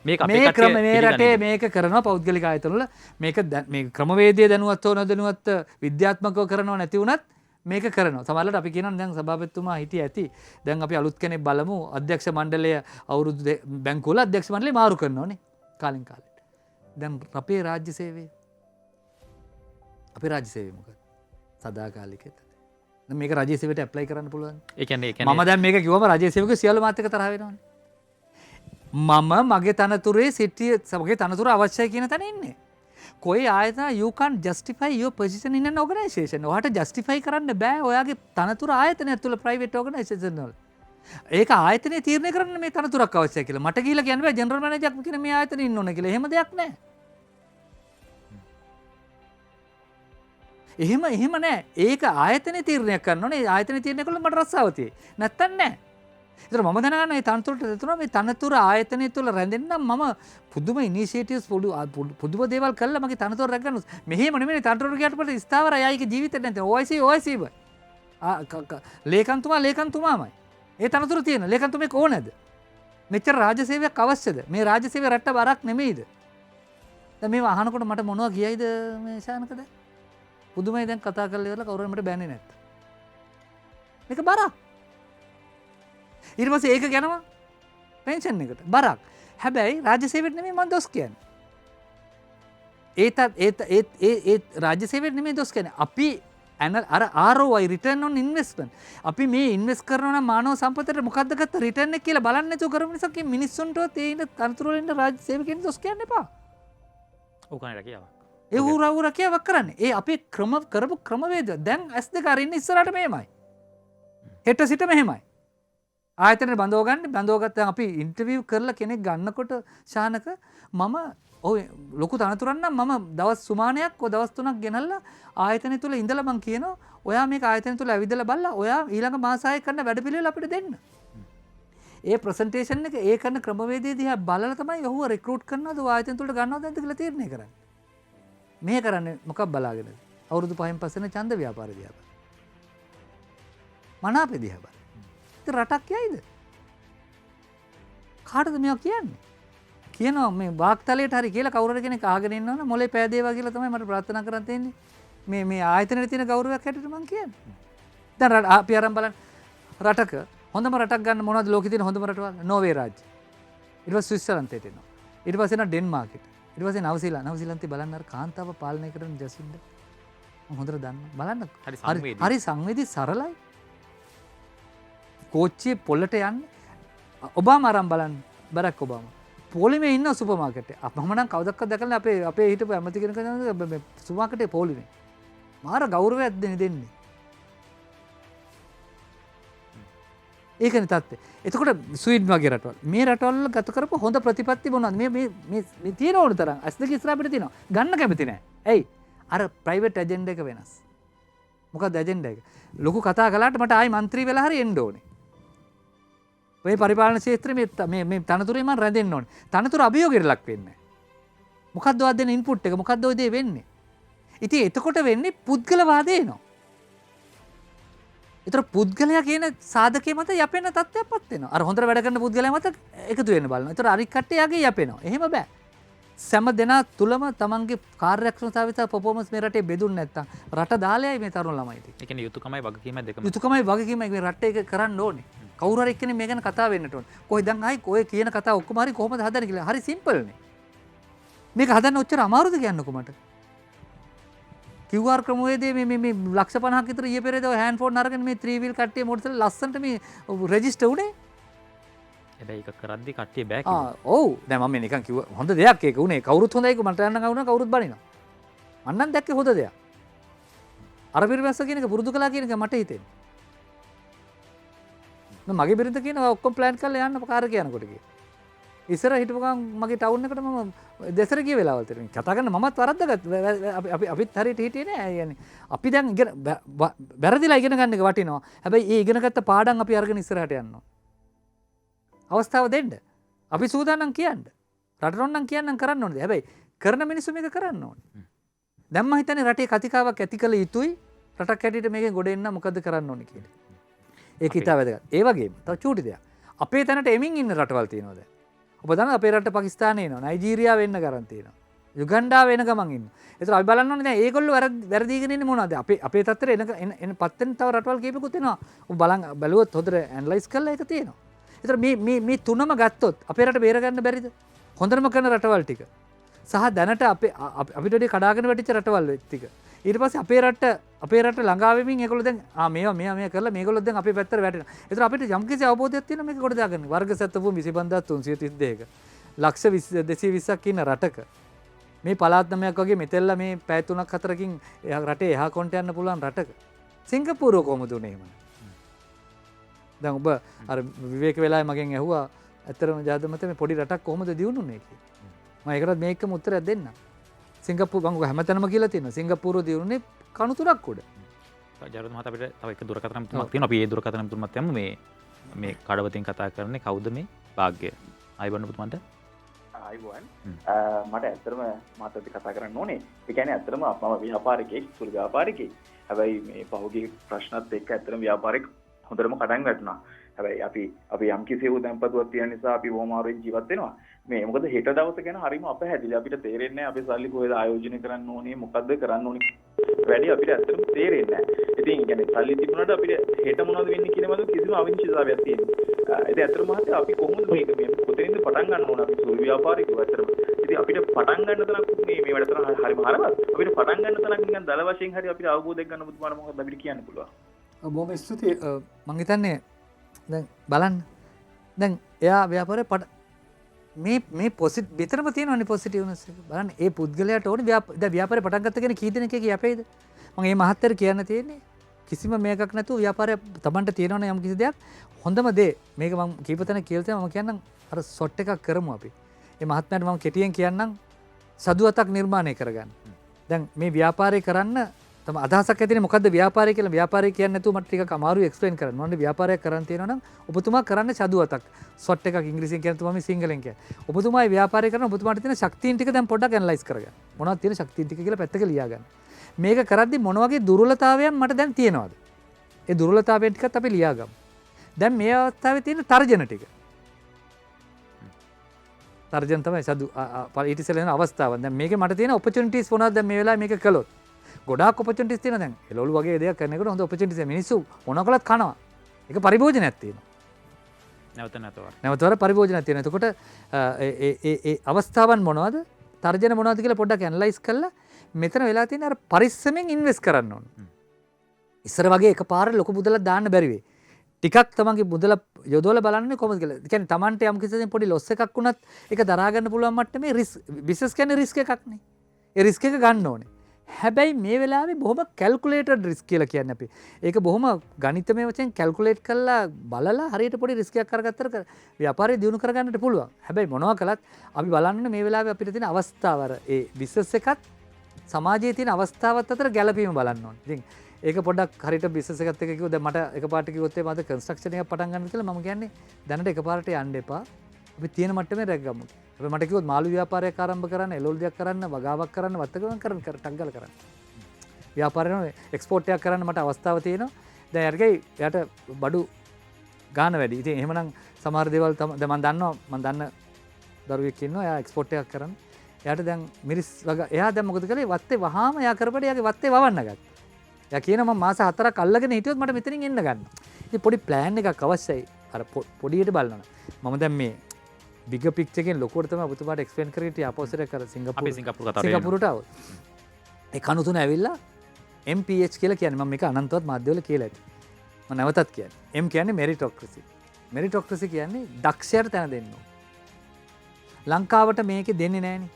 [SPEAKER 2] මේක අපේ
[SPEAKER 1] මේ
[SPEAKER 2] කට්ටිය
[SPEAKER 1] ක්‍රම මේ රටේ මේක කරනවා පෞද්ගලික ආයතන වල මේක මේ ක්‍රමවේදය දැනුවත් හෝ නොදැනුවත් විද්‍යාත්මකව කරනව නැති වුණත් මේක කරනවා. සමහරවිට අපි කියනවා දැන් සභාපතිතුමා හිටිය ඇති. දැන් අපි අලුත් කෙනෙක් බලමු අධ්‍යක්ෂ මණ්ඩලය අවුරුදු බැංකුව වල අධ්‍යක්ෂ මණ්ඩලය මාරු කරනවානේ කාලෙන් කාලෙට. දැන් අපේ රාජ්‍ය සේවය අපේ රාජ්‍ය සේවය මොකක්ද? සදාකාලිකද? දැන් මේක රාජ්‍ය සේවයට ඇප්ලයි කරන්න පුළුවන්.
[SPEAKER 2] ඒ කියන්නේ
[SPEAKER 1] මම දැන් මේක කිව්වම රාජ්‍ය සේවක සියලු මාත් එක්ක තරහ වෙනවනේ. මම මගේ තනතුරේ සිටිය මගේ තනතුර අවශ්‍යයි කියන තැන ඉන්නේ. කොයි ආයතන you can't justify your position in an organization. ඔයාට justify කරන්න බෑ ඔයාගේ තනතුර ආයතනය තුළ private organization වල. ඒක ආයතනයේ තීරණය කරන්න මේ තනතුරක් අවශ්‍යයි කියලා. මට කියලා කියන්න බෑ ජෙනරල් මැනේජර් කියන මේ ආයතනෙ ඉන්න ඕන කියලා. එහෙම දෙයක් නෑ. එහෙම නෑ. ඒක ආයතනයේ තීරණයක් කරන්න ඕනේ. ආයතනයේ තීරණය කළොත් මට රස්සාව තියෙයි. නැත්තම් නෑ. ඒතර මම දැනගන්න මේ තනතුරට දෙතුනා මේ තනතුර ආයතනය තුළ රැඳෙන්න මම පුදුම ඉනිෂියේටිව්ස් පුදුම දේවල් කළා මගේ තනතුර රැක ගන්න. මෙහෙම නෙමෙයි තනතුර ගියාට පස්සේ ස්ථාවරයි ආයික ජීවිතේ නැත්නම් OIC බයි. ලේකම්තුමාමයි. ඒ තනතුර තියෙන ලේකම්තුමෙක් ඕනේද? මෙච්චර රාජ්‍ය සේවයක් අවශ්‍යද? මේ රාජ්‍ය සේවය රට්ට බරක් නෙමෙයිද? දැන් මේව අහනකොට මට මොනවා කියයිද මේ ශානකද? පුදුමයි දැන් කතා කරලා ඉවරලා කවුරුන් මට බෑනේ නැත්නම්. මේක බරක්. ඊට පස්සේ ඒක යනවා පෙන්ෂන් එකට බරක්. හැබැයි රාජ්‍ය සේවයට නෙමෙයි මම දොස් කියන්නේ. ඒ රාජ්‍ය සේවයට නෙමෙයි දොස් කියන්නේ. අපි අර ROI return on investment. අපි මේ ඉන්වෙස්ට් කරනවා නම් මානව සම්පතට මොකද්ද ගත්ත රිටර්න් එක කියලා බලන්නේ නැතුව කරපු නිසා කි මිනිස්සුන්ටවත් ඒ ඉන්න තනතුරු වල ඉන්න රාජ්‍ය සේවකයන් දොස් කියන්න එපා.
[SPEAKER 2] ඕකනේ රකියාවක්.
[SPEAKER 1] ඒ උරා රකියාවක් කරන්නේ. ඒ අපේ කරපු ක්‍රමවේද දැන් S2 අරින්න ඉස්සරහට මෙහෙමයි. හෙට සිට මෙහෙමයි. ආයතනය බඳවගත්ත අපි ඉන්ටර්විව් කරලා කෙනෙක් ගන්නකොට ශානක මම ඔය ලොකු තනතුරක් නම් මම දවස් සුමානයක් දවස් 3ක් ගෙනල්ලා ආයතනය තුල ඉඳලා මං කියනවා ඔයා මේක ආයතනය තුල ඇවිදලා බලලා ඔයා ඊළඟ මාස 6 කරන වැඩපිළිවෙල අපිට දෙන්න. ඒ ප්‍රසන්ටේෂන් එක ඒ කරන ක්‍රමවේදය දිහා බලලා තමයි ඔහුව රික්‍රූට් කරනවද ඔය ආයතනය තුලට ගන්නවද නැද්ද කියලා තීරණය කරන්නේ. මේ කරන්නේ මොකක් බලාගෙනද? අවුරුදු 5න් පස්සේන ඡන්ද ව්‍යාපාර දිහා. මනාපේ දිහා බලන්න. ඉතින් රටක් යයිද? කාටද මේවා කියන්නේ? කියනවා මේ වාක්තලයට හරි කියලා කවුරු කෙනෙක් අහගෙන ඉන්නවනම් මොලේ පෑදේවා කියලා තමයි මට ප්‍රාර්ථනා කරන් තියෙන්නේ. මේ ආයතනයේ තියෙන ගෞරවයක් හැටියට මම කියන්නේ. දැන් අපි අරන් බලන්න රටක හොඳම රටක් ගන්න මොනවද ලෝකේ තියෙන හොඳම රටවල්? නෝර්වේ රාජ්‍ය. ඊට පස්සේ ස්විට්සර්ලන්තයට එනවා. ඊට පස්සේ එනවා ඩෙන්මාර්ක්ට. ඊට පස්සේ නවසීලන්තේ බලන්න අර කාන්තාව පාලනය කරන ජසින්ද මම හොඳට දන්නවා. බලන්න හරි සංවේදී සරලයි. කෝච්චියේ පොළට යන්නේ ඔබාමා අරන් බලන්න බරක් ඔබාමා. පොලිමේ ඉන්න සුපර් මාකට් එක. මම නම් කවදක්වත් දැකලා නැහැ අපේ හිටපු ඇමති කෙනෙක් මේ සුපර් මාකට් එකේ පොලිමේ. මාර ගෞරවයක් දෙන්නේ. ඒකනේ තත්ත්වය. එතකොට ස්වීඩන් වගේ රටවල් මේ රටවල් ගත කරපු හොඳ ප්‍රතිපත්ති මොනවද? මේ තියෙන ඕන තරම් ඇස් දෙක ඉස්සරහ අපිට තියෙනවා. ගන්න කැමති නැහැ. ඇයි? අර ප්‍රයිවට් ඇජෙන්ඩා එක වෙනස්. මොකක්ද ඇජෙන්ඩා එක? ලොකු කතා කළාට මට ආයි മന്ത്രി වෙලා හරි එන්න ඕනේ. මේ පරිපාලන ක්ෂේත්‍රයේ මේ තනතුරේ මම රැඳෙන්න ඕනේ. තනතුර අභියෝගයට ලක් වෙන්නේ නැහැ. මොකද්ද ඔය දෙන ඉන්පුට් එක? මොකද්ද ඔය දේ වෙන්නේ? ඉතින් එතකොට වෙන්නේ පුද්ගලවාදය එනවා. ඒතර පුද්ගලයා කියන සාධකයේ මත යැපෙන තත්ත්වයක්පත් වෙනවා. අර හොඳට වැඩ කරන පුද්ගලයා මත එකතු වෙන්න බලනවා. ඒතර අනික් කට්ටිය යගේ යැපෙනවා. එහෙම බෑ. සෑම දෙනා තුලම තමන්ගේ කාර්යක්ෂමතාවය සහ පර්ෆෝමන්ස් මේ රටේ බෙදුන්නේ නැත්තම් රට දාලයයි මේ තරුණ ළමයි ටික.
[SPEAKER 2] ඒ කියන්නේ යුතුයකමයි වගකීමයි දෙකම.
[SPEAKER 1] යුතුයකමයි වගකීමයි මේ රටේ එක කරන්න ඕනේ. කවුරු හරි එක්කනේ මේ ගැන කතා වෙන්නට ඕනේ. කොයි දැන් ආයි ඔය කියන කතා ඔක්කොම හරි කොහොමද හදන්නේ කියලා. හරි සිම්පල් නේ. මේක හදන්න ඔච්චර අමාරුද කියන්නකො මට. QR ක්‍රමවේදයේ මේ ලක්ෂ 50ක් විතර ඊයේ පෙරේද ඔය හෑන්ඩ් ෆෝන් අරගෙන මේ 3 wheel කට්ටිය මොකටද ලස්සන්ට මේ රෙජිස්ටර් උනේ.
[SPEAKER 2] හැබැයි ඒක කරද්දි කට්ටිය බෑ කිව්වා.
[SPEAKER 1] ඔව් දැන් මම නිකන් කිව්වා හොඳ දෙයක් ඒක උනේ. කවුරුත් හොඳයි මට යන්න ගවුනා කවුරුත් බනිනවා. මම නම් දැක්කේ හොඳ දෙයක්. අර පිරිමැස්ස කියන එක පුරුදු කළා කියන එක මට හිතෙන්නේ. මගේ බිරිඳ කියනවා ඔක්කොම ප්ලෑන් කරලා යන්න කාර් එක යනකොට කියලා. ඉස්සර හිටපු ගමන් මගේ ටවුන් එකට මම දෙසර ගිය වෙලාවල් තියෙනවා. කතා කරන මමත් වරද්දගත්තා. අපිත් හරියට හිටියේ නෑ. يعني අපි දැන් ඉගෙන වැරදිලා ඉගෙන ගන්න එක වටිනවා. හැබැයි ඒ ඉගෙනගත්ත පාඩම් අපි අරගෙන ඉස්සරහට යනවා. අවස්ථාව දෙන්න. අපි සූදානම් කියන්න. රටරොන් නම් කියන්නම් කරන්න ඕනේ. හැබැයි කරන මිනිස්සු මේක කරන්න ඕනේ. දැන් මම හිතන්නේ රටේ කතිකාවක් ඇති කළ යුතුයි. රටක් හැටියට මේකෙන් ගොඩ එන්න මොකද්ද කරන්න ඕනේ කියලා. ඒක ඉතා වැදගත්. ඒ වගේම තව චූටි දෙයක්. අපේ තැනට එමින් ඉන්න රටවල් තියෙනවා දැන්. ඔබ දන්නවද අපේ රට පාකිස්තානේ එනවා. නයිජීරියාව වෙන්න කරන් තියෙනවා. යුගන්ඩාව වෙන ගමන් ඉන්නවා. ඒතර අපි බලන්න ඕනේ දැන් ඒගොල්ලෝ වැරදීගෙන ඉන්නේ මොනවද? අපේ තත්ත්වෙට එන පත්තෙන් තව රටවල් කීපකුත් එනවා. ඔබ බලුවොත් හොඳට ඇනලයිස් කරලා ඒක තියෙනවා. ඒතර මේ තුනම ගත්තොත් අපේ රට බේර ගන්න බැරිද? හොඳටම කරන රටවල් ටික. සහ දැනට අපිට වඩා කඩාගෙන වැටිච්ච රටවල් ටික. ඊට පස්සේ අපේ රට ළඟා වෙමින් ඒගොල්ලෝ දැන් මේවා කරලා මේගොල්ලෝ දැන් අපේ පැත්තට වැටෙනවා. ඒතර අපිට යම්කිසි අවබෝධයක් තියෙනවා මේක කොට දාගන්න. වර්ග සත්ත්වභූමි 25332ක ලක්ෂ 220ක් ඉන්න රටක මේ පළාත් 9ක් වගේ මෙතෙල්ලා මේ පැය 3ක් 4කින් රටේ එහා කොන්ට යන්න පුළුවන් රටක සිංගප්පූරුව කොහොමද උනේ එහෙම? දැන් ඔබ අර විවේක වෙලාවේ මගෙන් ඇහුවා ඇත්තටම ජාතමත මේ පොඩි රටක් කොහොමද දියුණුනේ කියලා. මම ඒකටත් මේකම උත්තරයක් දෙන්නම්. සිංගප්පූරු මම හැමතැනම කියලා තියෙනවා. සිංගප්පූරුව දියුණුනේ කණු 3ක් උඩ.
[SPEAKER 2] ජරද මහතා අපිට තව එක දුරකථන තුනක් තියෙනවා. අපි ඒ දුරකථන තුනත් යමු. මේ කඩවතින් කතා කරන්නේ කවුද මේ භාග්‍ය? ආයිබන්න පුතුමන්ට.
[SPEAKER 5] ආයිබෝන්. මට ඇත්තටම මාතෘකාව කතා කරන්න ඕනේ. ඒ කියන්නේ ඇත්තටම මම ව්‍යාපාරිකයෙක්, සුළු ව්‍යාපාරිකයෙක්. හැබැයි මේ පහුගිය ප්‍රශ්නත් එක්ක ඇත්තටම ව්‍යාපාරික හොඳටම කඩන් වැටුණා. හැබැයි අපි යම් කිසි වූ දැන්පතුවක් තියෙන නිසා අපි බොහොම ආරෙන් ජීවත් වෙනවා. මේ මොකද හෙට දවස ගැන හරිම අපහැදිලි. අපිට තේරෙන්නේ නැහැ අපි සල්ලි කොහෙද ආයෝජනය කරන්න ඕනේ, මොකද්ද කරන්න ඕනේ. වැඩි අපිට ඇත්තටම තේරෙන්නේ නැහැ. ඉතින් يعني සල්ලි තිබුණාට අපිට හෙට මොනවද වෙන්නේ කියන බඳු කිසිම අවිනිශ්චිතතාවයක් තියෙනවා. ඉතින් ඇත්තටම මහත්තයා අපි කොහොමද මේක කොතනින්ද පටන් ගන්න ඕන අපි සුළු ව්‍යාපාරිකයෝ ඇත්තටම. ඉතින් අපිට පටන් ගන්න තරක් මේ වැඩ තරම් හරිම හරවත්. අපිට පටන් ගන්න තරක් නිකන් දල වශයෙන් හරි අපිට අවබෝධයක් ගන්න බුදුමාන මොකක්ද අපිට කියන්න පුළුවන්.
[SPEAKER 1] බොහොම ස්තුතියි. මම හිතන්නේ දැන් බලන්න. දැන් එයා ව්‍යාපාරේ මේ පොසිටිව් විතරම තියෙනවනේ පොසිටිව්නස් එක. බලන්න ඒ පුද්ගලයාට ඕනේ දැන් ව්‍යාපාරේ පටන් ගත්ත කෙනෙක් කී දෙනෙක් යපේද? මම මේ මහත්තයර කියන්න තියෙන්නේ කිසිම මේකක් නැතුව ව්‍යාපාරය Tamanට තියෙනවනේ යම් කිසි දෙයක් හොඳම දේ මේක මම කීප තැනක කියලා තියෙනවා. මම කියන්නම් අර ෂොට් එකක් කරමු අපි. මේ මහත්මයාට මම කෙටියෙන් කියන්නම් සදුවතක් නිර්මාණය කරගන්න. දැන් මේ ව්‍යාපාරය කරන්න තම අදහසක් ඇතිනේ මොකද්ද ව්‍යාපාරය කියලා. ව්‍යාපාරය කියන්නේ නැතුව මට ටිකක් අමාරුයි එක්ස්ප්ලেইন කරන්න. මොනවද ව්‍යාපාරයක් කරන්න තියෙනවා නම් ඔබතුමා කරන්න සදුවතක්. ෂොට් එකක් ඉංග්‍රීසියෙන් කියන තුමා මේ සිංහලෙන් කියන්නේ. ඔබතුමා මේ ව්‍යාපාරය කරන ඔබතුමාට තියෙන ශක්තියින් ටික දැන් පොඩ්ඩක් ඇනලයිස් කරගන්න. මොනවද තියෙන ශක්තියින් ටික කියලා පැත්තක ලියා ගන්න. මේක කරද්දි මොන වගේ දුර්වලතාවයන් මට දැන් තියෙනවද? ඒ දුර්වලතාවයන් ටිකත් අපි ලියාගමු. දැන් මේ අවස්ථාවේ තියෙන තර්ජන ටික. තර්ජන තමයි සදු ඊට ඉස්සෙල්ලා අවස්ථාව. දැන් මේකේ මට තියෙන opportunities මොනවද දැන් මේ වෙලාවේ මේක කළොත්. ගොඩාක් opportunities තියෙනවා දැන්. එළවලු වගේ දෙයක් කරනකොට හොඳ opportunities මිනිස්සු මොන කළත් කනවා. ඒක පරිභෝජනයක් තියෙනවා. නැවත වර පරිභෝජනයක් තියෙනවා. එතකොට ඒ අවස්ථාවන් මොනවද? තර්ජන මොනවද කියලා පොඩ්ඩක් ඇනලයිස් කරලා මෙතන වෙලා තියෙන අර පරිස්සමෙන් ඉන්වෙස්ට් කරන්න ඕන. ඉස්සර වගේ එකපාරට ලොකු මුදලක් දාන්න බැරි වෙයි. ටිකක් තමන්ගේ මුදල යොදවලා බලන්නේ කොහොමද කියලා. ඒ කියන්නේ තමන්ට යම් කිසි පොඩි ලොස් එකක් වුණත් ඒක දරා ගන්න පුළුවන් මට්ටමේ බිස්නස් කියන්නේ රිස්ක් එකක් නේ. ඒ රිස්ක් එක ගන්න ඕනේ. හැබැයි මේ වෙලාවේ බොහොම කැල්කුලේටඩ් රිස්ක් කියලා කියන්නේ අපි. ඒක බොහොම ගණිතමය වශයෙන් කැල්කුලේට් කරලා බලලා හරියට පොඩි රිස්ක් එකක් කරගත්තට ව්‍යාපාරය දියුණු කරගන්නට පුළුවන්. හැබැයි මොනවා කළත් අපි බලන්න මේ වෙලාවේ අපිට තියෙන අවස්ථාව අර ඒ බිස්නස් එකත් සමාජයේ තියෙන අවස්ථාවත් අතර ගැළපීම බලන්න ඕනේ. ඉතින් ඒක පොඩ්ඩක් හරියට බිස්නස් එකත් එක්ක කිව්වොත් දැන් මට එකපාරට කිව්වොත් එහේ මම කන්ස්ට්‍රක්ෂන් එකක් පටන් ගන්න කියලා මම කියන්නේ දැනට එකපාරට යන්න එපා. අපි තියෙන මට්ටමේ රැග්ගමු. අපි මට කිව්වොත් මාළු ව්‍යාපාරයක් ආරම්භ කරන්න, එළවලු දෙයක් කරන්න, වගාවක් කරන්න, වත්තකම් කරන්න, ටග්ගල කරන්න. ව්‍යාපාරේ එක්ස්පෝර්ට් එකක් කරන්න මට අවස්ථාව තියෙනවා. දැන් එයාගේ එයාට බඩු ගාන වැඩි. ඉතින් එහෙමනම් සමහර දේවල් දැන් මම දන්නවා මම දන්න දරුවෙක් ඉන්නවා එයා එක්ස්පෝර්ට් එකක් කරන්න. එයාට දැන් මිරිස් වගා එයා දැන් මොකද කළේ වත්තේ වහාම එයා කරපඩ එයාගේ වත්තේ වවන්න ගත්තා. එයා කියනවා මම මාස 4ක් අල්ලගෙන හිටියොත් මට මෙතනින් එන්න ගන්න. ඉතින් පොඩි ප්ලෑන් එකක් අවශ්‍යයි. අර පොඩියට බලනවා. මම දැන් මේ බිග පික්චර් එකෙන් ලොකුවට තමයි ඔබතුමාට එක්ස්ප්ලেইন කරේ ඉතින් අපෝසර් එක කර සිංගප්පූරුවට ආවොත්. ඒ කණු තුන ඇවිල්ලා MPH කියලා කියන්නේ මම මේක අනන්තවත් මාධ්‍යවල කියලා ඇති. මම නැවතත් කියන්නේ. M කියන්නේ මෙරිටොක්‍රසි. මෙරිටොක්‍රසි කියන්නේ දක්ෂයට තැන දෙන්න ඕන. ලංකාවට මේකේ දෙන්නේ නැහනේ.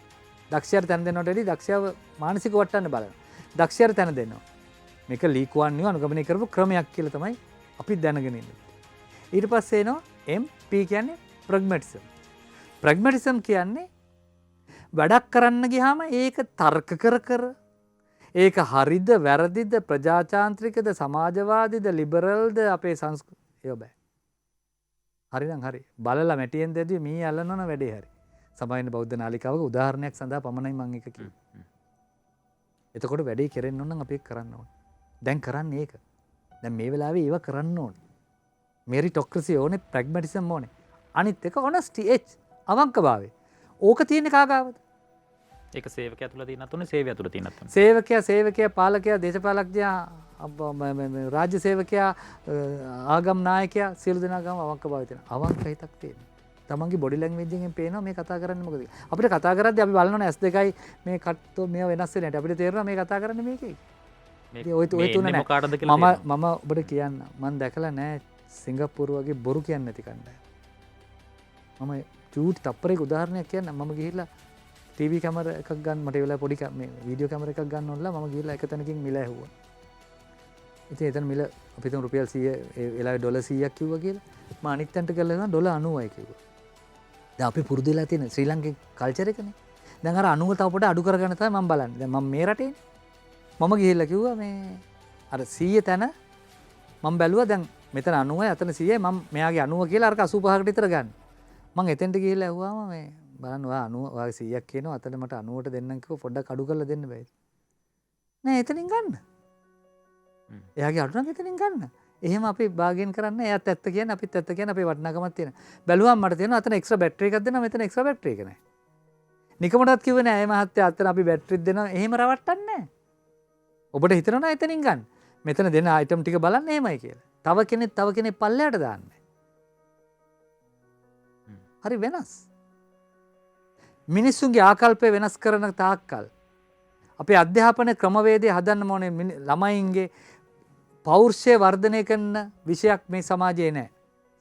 [SPEAKER 1] දක්ෂයට තැන දෙන්නට වැඩි දක්ෂයව මානසික වටන්න බලනවා. දක්ෂයට තැන දෙනවා. මේක ලීක් වන්නේ අනුගමනය කරපු ක්‍රමයක් කියලා තමයි අපි දැනගෙන ඉන්නේ. ඊට පස්සේ එනවා MP කියන්නේ ප්‍රග්මැටිසම්. ප්‍රග්මැටිසම් කියන්නේ වැඩක් කරන්න ගියාම ඒක තර්ක කර ඒක හරිද වැරදිද ප්‍රජාතාන්ත්‍රිකද සමාජවාදීද ලිබරල්ද අපේ සංස්කෘතිය බෑ. හරිනම් හරි. බලලා මැටියෙන් දෙද්දී මී අල්ලනවන වැඩේ හරි. සමාජික බෞද්ධ නාලිකාවක උදාහරණයක් සඳහා පමණයි මම එක කිව්වේ. එතකොට වැඩේ කෙරෙන්න ඕන නම් අපි ඒක කරන්න ඕනේ. දැන් කරන්නේ ඒක. දැන් මේ වෙලාවේ ඒව කරන්න ඕනේ. මෙරිටොක්‍රසි ඕනේ, ප්‍රැග්මැටිසම් ඕනේ. අනිත් එක ඔනස්ටි අවංකභාවය. ඕක තියෙන්නේ කාගාවද?
[SPEAKER 2] ඒක සේවකයා තුළ තියෙනත් උනේ සේවය තුළ තියෙනත් උනේ.
[SPEAKER 1] සේවකයා, පාලකයා, දේශපාලකයා, රාජ්‍ය සේවකයා, ආගම් නායකයා සියලු දෙනාගම අවංකභාවය තියෙනවා. අවංක හිතක් තියෙනවා. තමන්ගේ බොඩි ලැන්ග්වේජ් එකෙන් පේනවා මේ කතා කරන්නේ මොකද කියලා. අපිට කතා කරද්දී අපි බලනවනේ S2යි මේ කට්ටෝ මේව වෙනස් වෙන්නේ නැහැ. අපිට තේරෙනවා මේ කතා කරන්නේ මේකයි. ඔය තුන නෑ. මම ඔබට කියන්න මම දැකලා නෑ සිංගප්පූරු වගේ බොරු කියන්නේ නැති කණ්ඩායම. මම චූටි තප්පරයක උදාහරණයක් කියන්න. මම ගිහිල්ලා ටීවී කැමර එකක් ගන්න මට ඒ වෙලාවේ පොඩි මේ වීඩියෝ කැමර එකක් ගන්න ඕනලා මම ගිහිල්ලා එක තැනකින් මිල ඇහුවා. ඉතින් එතන මිල අපි තුන් රුපියල් 100 ඒ වෙලාවේ ඩොලර් 100ක් කිව්වා කියලා. මම අනිත් තැනට ගිහලා ඩොලර් 90යි කිව්වා. දැන් අපි පුරුදු වෙලා තියෙන ශ්‍රී ලංකේ කල්චර් එකනේ. දැන් අර 90 තව පොඩ අඩු කරගන්න තමයි මම බලන්නේ. දැන් මම මේ රටේ මම ගිහිල්ලා කිව්වා මේ අර 100 තැන මම බැලුවා දැන් මෙතන 90යි අතන 100යි මම මෙයාගේ 90 කියලා අරක 85කට විතර ගන්න. මම එතෙන්ට ගිහිල්ලා ඇහුවාම මේ බලන්න ඔයා 90 ඔයාගේ 100ක් කියනවා අතන මට 90ට දෙන්නම් කිව්ව පොඩ්ඩක් අඩු කරලා දෙන්න බෑද? නෑ එතනින් ගන්න. එයාගේ අඩු නම් එතනින් ගන්න. එහෙම අපි බාගින් කරන්නේ එයාත් ඇත්ත කියන්නේ අපිත් ඇත්ත කියන්නේ අපේ වටිනාකමක් තියෙන. බැලුවම මට තියෙනවා අතන එක්ස්ට්‍රා බැටරි එකක් දෙනවා මෙතන එක්ස්ට්‍රා බැටරි එක නෑ. නිකමටත් කිව්වේ නෑ මේ මහත්තයා අතන අපි බැටරිත් දෙනවා එහෙම රවට්ටන්නේ නෑ. ඔබට හිතනවා එතනින් ගන්න. මෙතන දෙන අයිටම් ටික බලන්න එහෙමයි කියලා. තව කෙනෙක් පල්ලයට දාන්නේ. හරි වෙනස්. මිනිස්සුන්ගේ ආකල්පය වෙනස් කරන තාක්කල් අපේ අධ්‍යාපන ක්‍රමවේදය හදන්න ඕනේ ළමයින්ගේ පෞරුෂය වර්ධනය කරන විෂයක් මේ සමාජයේ නැහැ.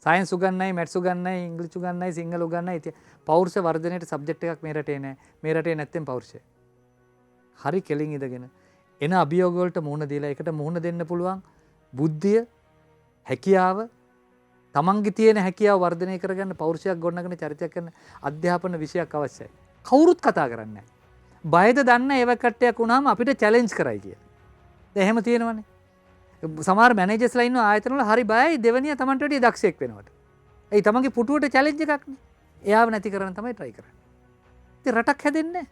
[SPEAKER 1] සයන්ස් උගන්වන්නයි, මැත්ස් උගන්වන්නයි, ඉංග්‍රීසි උගන්වන්නයි, සිංහල උගන්වන්නයි. පෞරුෂ වර්ධනයට සබ්ජෙක්ට් එකක් මේ රටේ නැහැ. මේ රටේ නැත්තම් පෞරුෂය. හරි කෙලින් ඉඳගෙන එන අභියෝග වලට මුහුණ දීලා ඒකට මුහුණ දෙන්න පුළුවන් බුද්ධිය, හැකියාව, තමන්ගේ තියෙන හැකියාව වර්ධනය කරගන්න පෞරුෂයක් ගොඩනගන චරිතයක් කරන අධ්‍යාපන විෂයක් අවශ්‍යයි. කවුරුත් කතා කරන්නේ නැහැ. බයද දන්න ඒව කට්ටයක් වුණාම අපිට චැලෙන්ජ් කරයි කියලා. දැන් එහෙම තියෙනවනේ. සමහර මැනේජර්ස්ලා ඉන්න ආයතන වල හරි බයයි දෙවෙනියා තමන්ට වැඩිය දක්ෂයෙක් වෙනවට. ඒ තමන්ගේ පුටුවට චැලෙන්ජ් එකක් නේ. එයාව නැති කරන්න තමයි try කරන්නේ. ඉතින් රටක් හැදෙන්නේ නැහැ.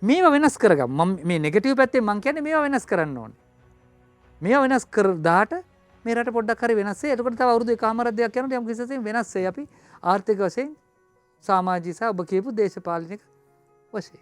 [SPEAKER 1] මේවා වෙනස් කරගන්න. මම මේ නෙගටිව් පැත්තෙන් මම කියන්නේ මේවා වෙනස් කරන්න ඕනේ. මේ වෙනස් කර දාට මේ රට පොඩ්ඩක් හරි වෙනස් වෙයි. එතකොට තව අවුරුදු එකමාරක් දෙයක් යනකොට යම් කිසිසෙන් වෙනස් වෙයි අපි ආර්ථික වශයෙන් සමාජීය සහ ඔබ කියපු දේශපාලනික වශයෙන්.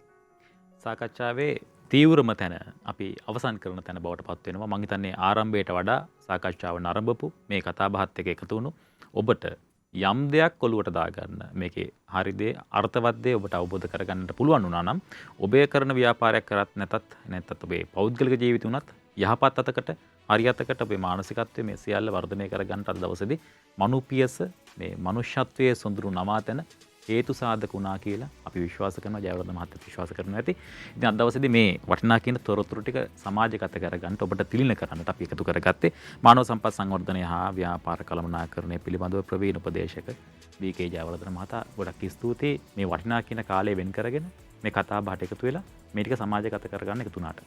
[SPEAKER 2] සාකච්ඡාවේ තීව්‍රම තැන අපි අවසන් කරන තැන බවට පත් වෙනවා. මම හිතන්නේ ආරම්භයට වඩා සාකච්ඡාව නරඹපු මේ කතාබහත් එක්ක එකතු වුණු ඔබට යම් දෙයක් ඔලුවට දාගන්න මේකේ හරි දේ අර්ථවත් දේ ඔබට අවබෝධ කරගන්නට පුළුවන් වුණා නම් ඔබේ කරන ව්‍යාපාරයක් කරත් නැතත් ඔබේ පෞද්ගලික ජීවිතය උනත් යහපත් අතකට හරි අතකට ඔබේ මානසිකත්වය මේ සියල්ල වර්ධනය කරගන්නට අද දවසේදී මනුපියස මේ මනුෂ්‍යත්වයේ සොඳුරු නමාතන හේතු සාධක වුණා කියලා අපි විශ්වාස කරනවා. ජයවර්ධන මහත්තයා විශ්වාස කරනවා ඇති. ඉතින් අද දවසේදී මේ වටිනා කියන තොරතුරු ටික සමාජගත කරගන්න ඔබට තිලින කරන්නට අපි එකතු කරගත්තේ මානව සම්පත් සංවර්ධනය හා ව්‍යාපාර කළමනාකරණය පිළිබඳව ප්‍රවීණ උපදේශක බී.කේ. ජයවර්ධන මහතා ගොඩක් ස්තුතියි මේ වටිනා කියන කාලය වෙන් කරගෙන මේ කතා බහට එකතු වෙලා මේ ටික සමාජගත කරගන්න එකතු වුණාට.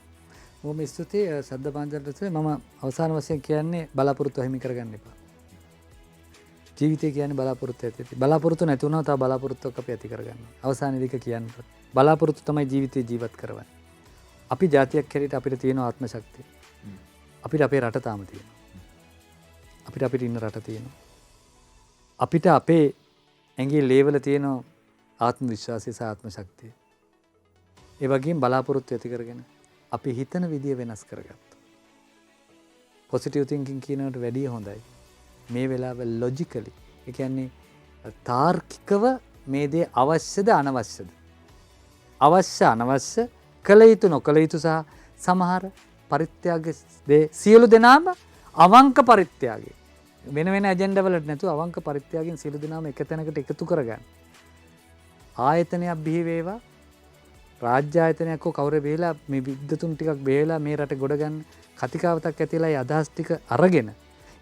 [SPEAKER 1] බොහොම ස්තුතියි සද්ද පාන්දරට. මම අවසාන වශයෙන් කියන්නේ බලාපොරොත්තු හිමි කරගන්න එපා. ජීවිතය කියන්නේ බලාපොරොත්තු ඇති. බලාපොරොත්තු නැති වුණා තව බලාපොරොත්තුවක් අපි ඇති කරගන්නවා. අවසානයේදී කියන්නේ බලාපොරොත්තු තමයි ජීවිතේ ජීවත් කරවන්නේ. අපි ජාතියක් හැටියට අපිට තියෙන ආත්ම ශක්තිය. අපිට අපේ රට තාම තියෙනවා. අපිට ඉන්න රට තියෙනවා. අපිට අපේ ඇඟේ ලේවල තියෙන ආත්ම විශ්වාසය සහ ආත්ම ශක්තිය. ඒ වගේම බලාපොරොත්තු ඇති කරගෙන අපි හිතන විදිය වෙනස් කරගත්තා. පොසිටිව් තින්කින් කියනකට වැඩිය හොඳයි. මේ වෙලාව ලොජිකලි ඒ කියන්නේ තාර්කිකව මේ දේ අවශ්‍යද අනවශ්‍යද අවශ්‍ය අනවශ්‍ය කළ යුතු නොකළ යුතු සහ සමහර පරිත්‍යාග දේ සියලු දෙනාම අවංක පරිත්‍යාගය වෙන වෙන ඇජෙන්ඩා වලට නැතුව අවංක පරිත්‍යාගයෙන් සියලු දෙනාම එක තැනකට එකතු කරගන්න. ආයතනයක් බිහි වේවා රාජ්‍ය ආයතනයක් හෝ කවුරු බෙහෙලා මේ විද්වතුන් ටිකක් බෙහෙලා මේ රට ගොඩ ගන්න කතිකාවතක් ඇතිලා ඒ අදහස් ටික අරගෙන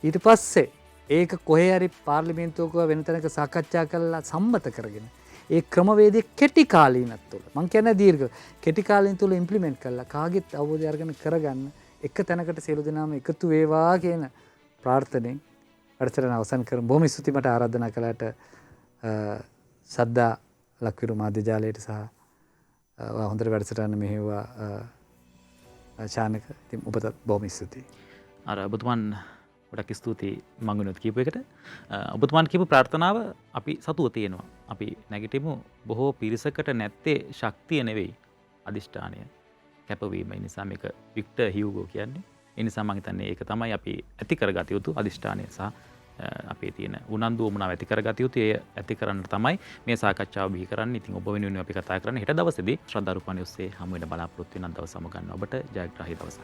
[SPEAKER 1] ඊට පස්සේ ඒක කොහේ හරි පාර්ලිමේන්තුවක වෙන තැනක සාකච්ඡා කරලා සම්මත කරගෙන ඒ ක්‍රමවේදය කෙටි කාලීනත් තුළ මං කියන්නේ දීර්ඝ කෙටි කාලීන තුළ ඉම්ප්ලිමන්ට් කරලා කාගෙත් අවබෝධය අරගෙන කරගන්න එක තැනකට සියලු දෙනාම එකතු වේවා කියන ප්‍රාර්ථනෙන් වැඩසටහන අවසන් කරමු. බොහොම ස්තුතියි මට ආරාධනා කළාට සද්දා ලක්විරු මාධ්‍ය ජාලයට සහ හොඳට වැඩසටහන මෙහෙවුවා ශානක. ඉතින් ඔබට බොහොම ස්තුතියි.
[SPEAKER 2] අර ඔබතුමන් ගොඩක් ස්තුතියි මංගුණොත් කියපු එකට. ඔබතුමන් කියපු ප්‍රාර්ථනාව අපි සතුව තියෙනවා. අපි නැගිටිමු බොහෝ පිරිසකට නැත්තේ ශක්තිය නෙවෙයි අදිෂ්ඨානය කැපවීම. ඒ නිසා මේක වික්ටර් හියුගෝ කියන්නේ. ඒ නිසා මම හිතන්නේ ඒක තමයි අපි ඇති කරගත යුතු අදිෂ්ඨානය සහ අපේ තියෙන උනන්දු වමනාව ඇති කරගත යුතු. ඒ ඇති කරන්න තමයි මේ සාකච්ඡාව බිහි කරන්නේ. ඉතින් ඔබ වෙනුවෙන් අපි කතා කරන්නේ හෙට දවසේදී ශ්‍රද්ධා රූපවාහිනිය ඔස්සේ හමු වෙන බලාපොරොත්තු වෙන දවස සමගන්න ඔබට ජයග්‍රාහී දවසක්.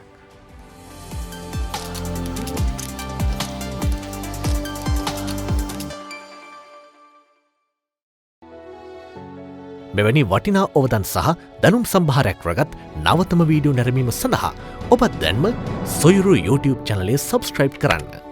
[SPEAKER 6] මෙවැනි වටිනා ඔවදන් සහ දැනුම් සම්භාරයක් රගත් නවතම වීඩියෝ නැරමීම සඳහා ඔබත් දැන්ම සොයුරු YouTube චැනලය සබස්ක්‍රයිබ් කරන්න.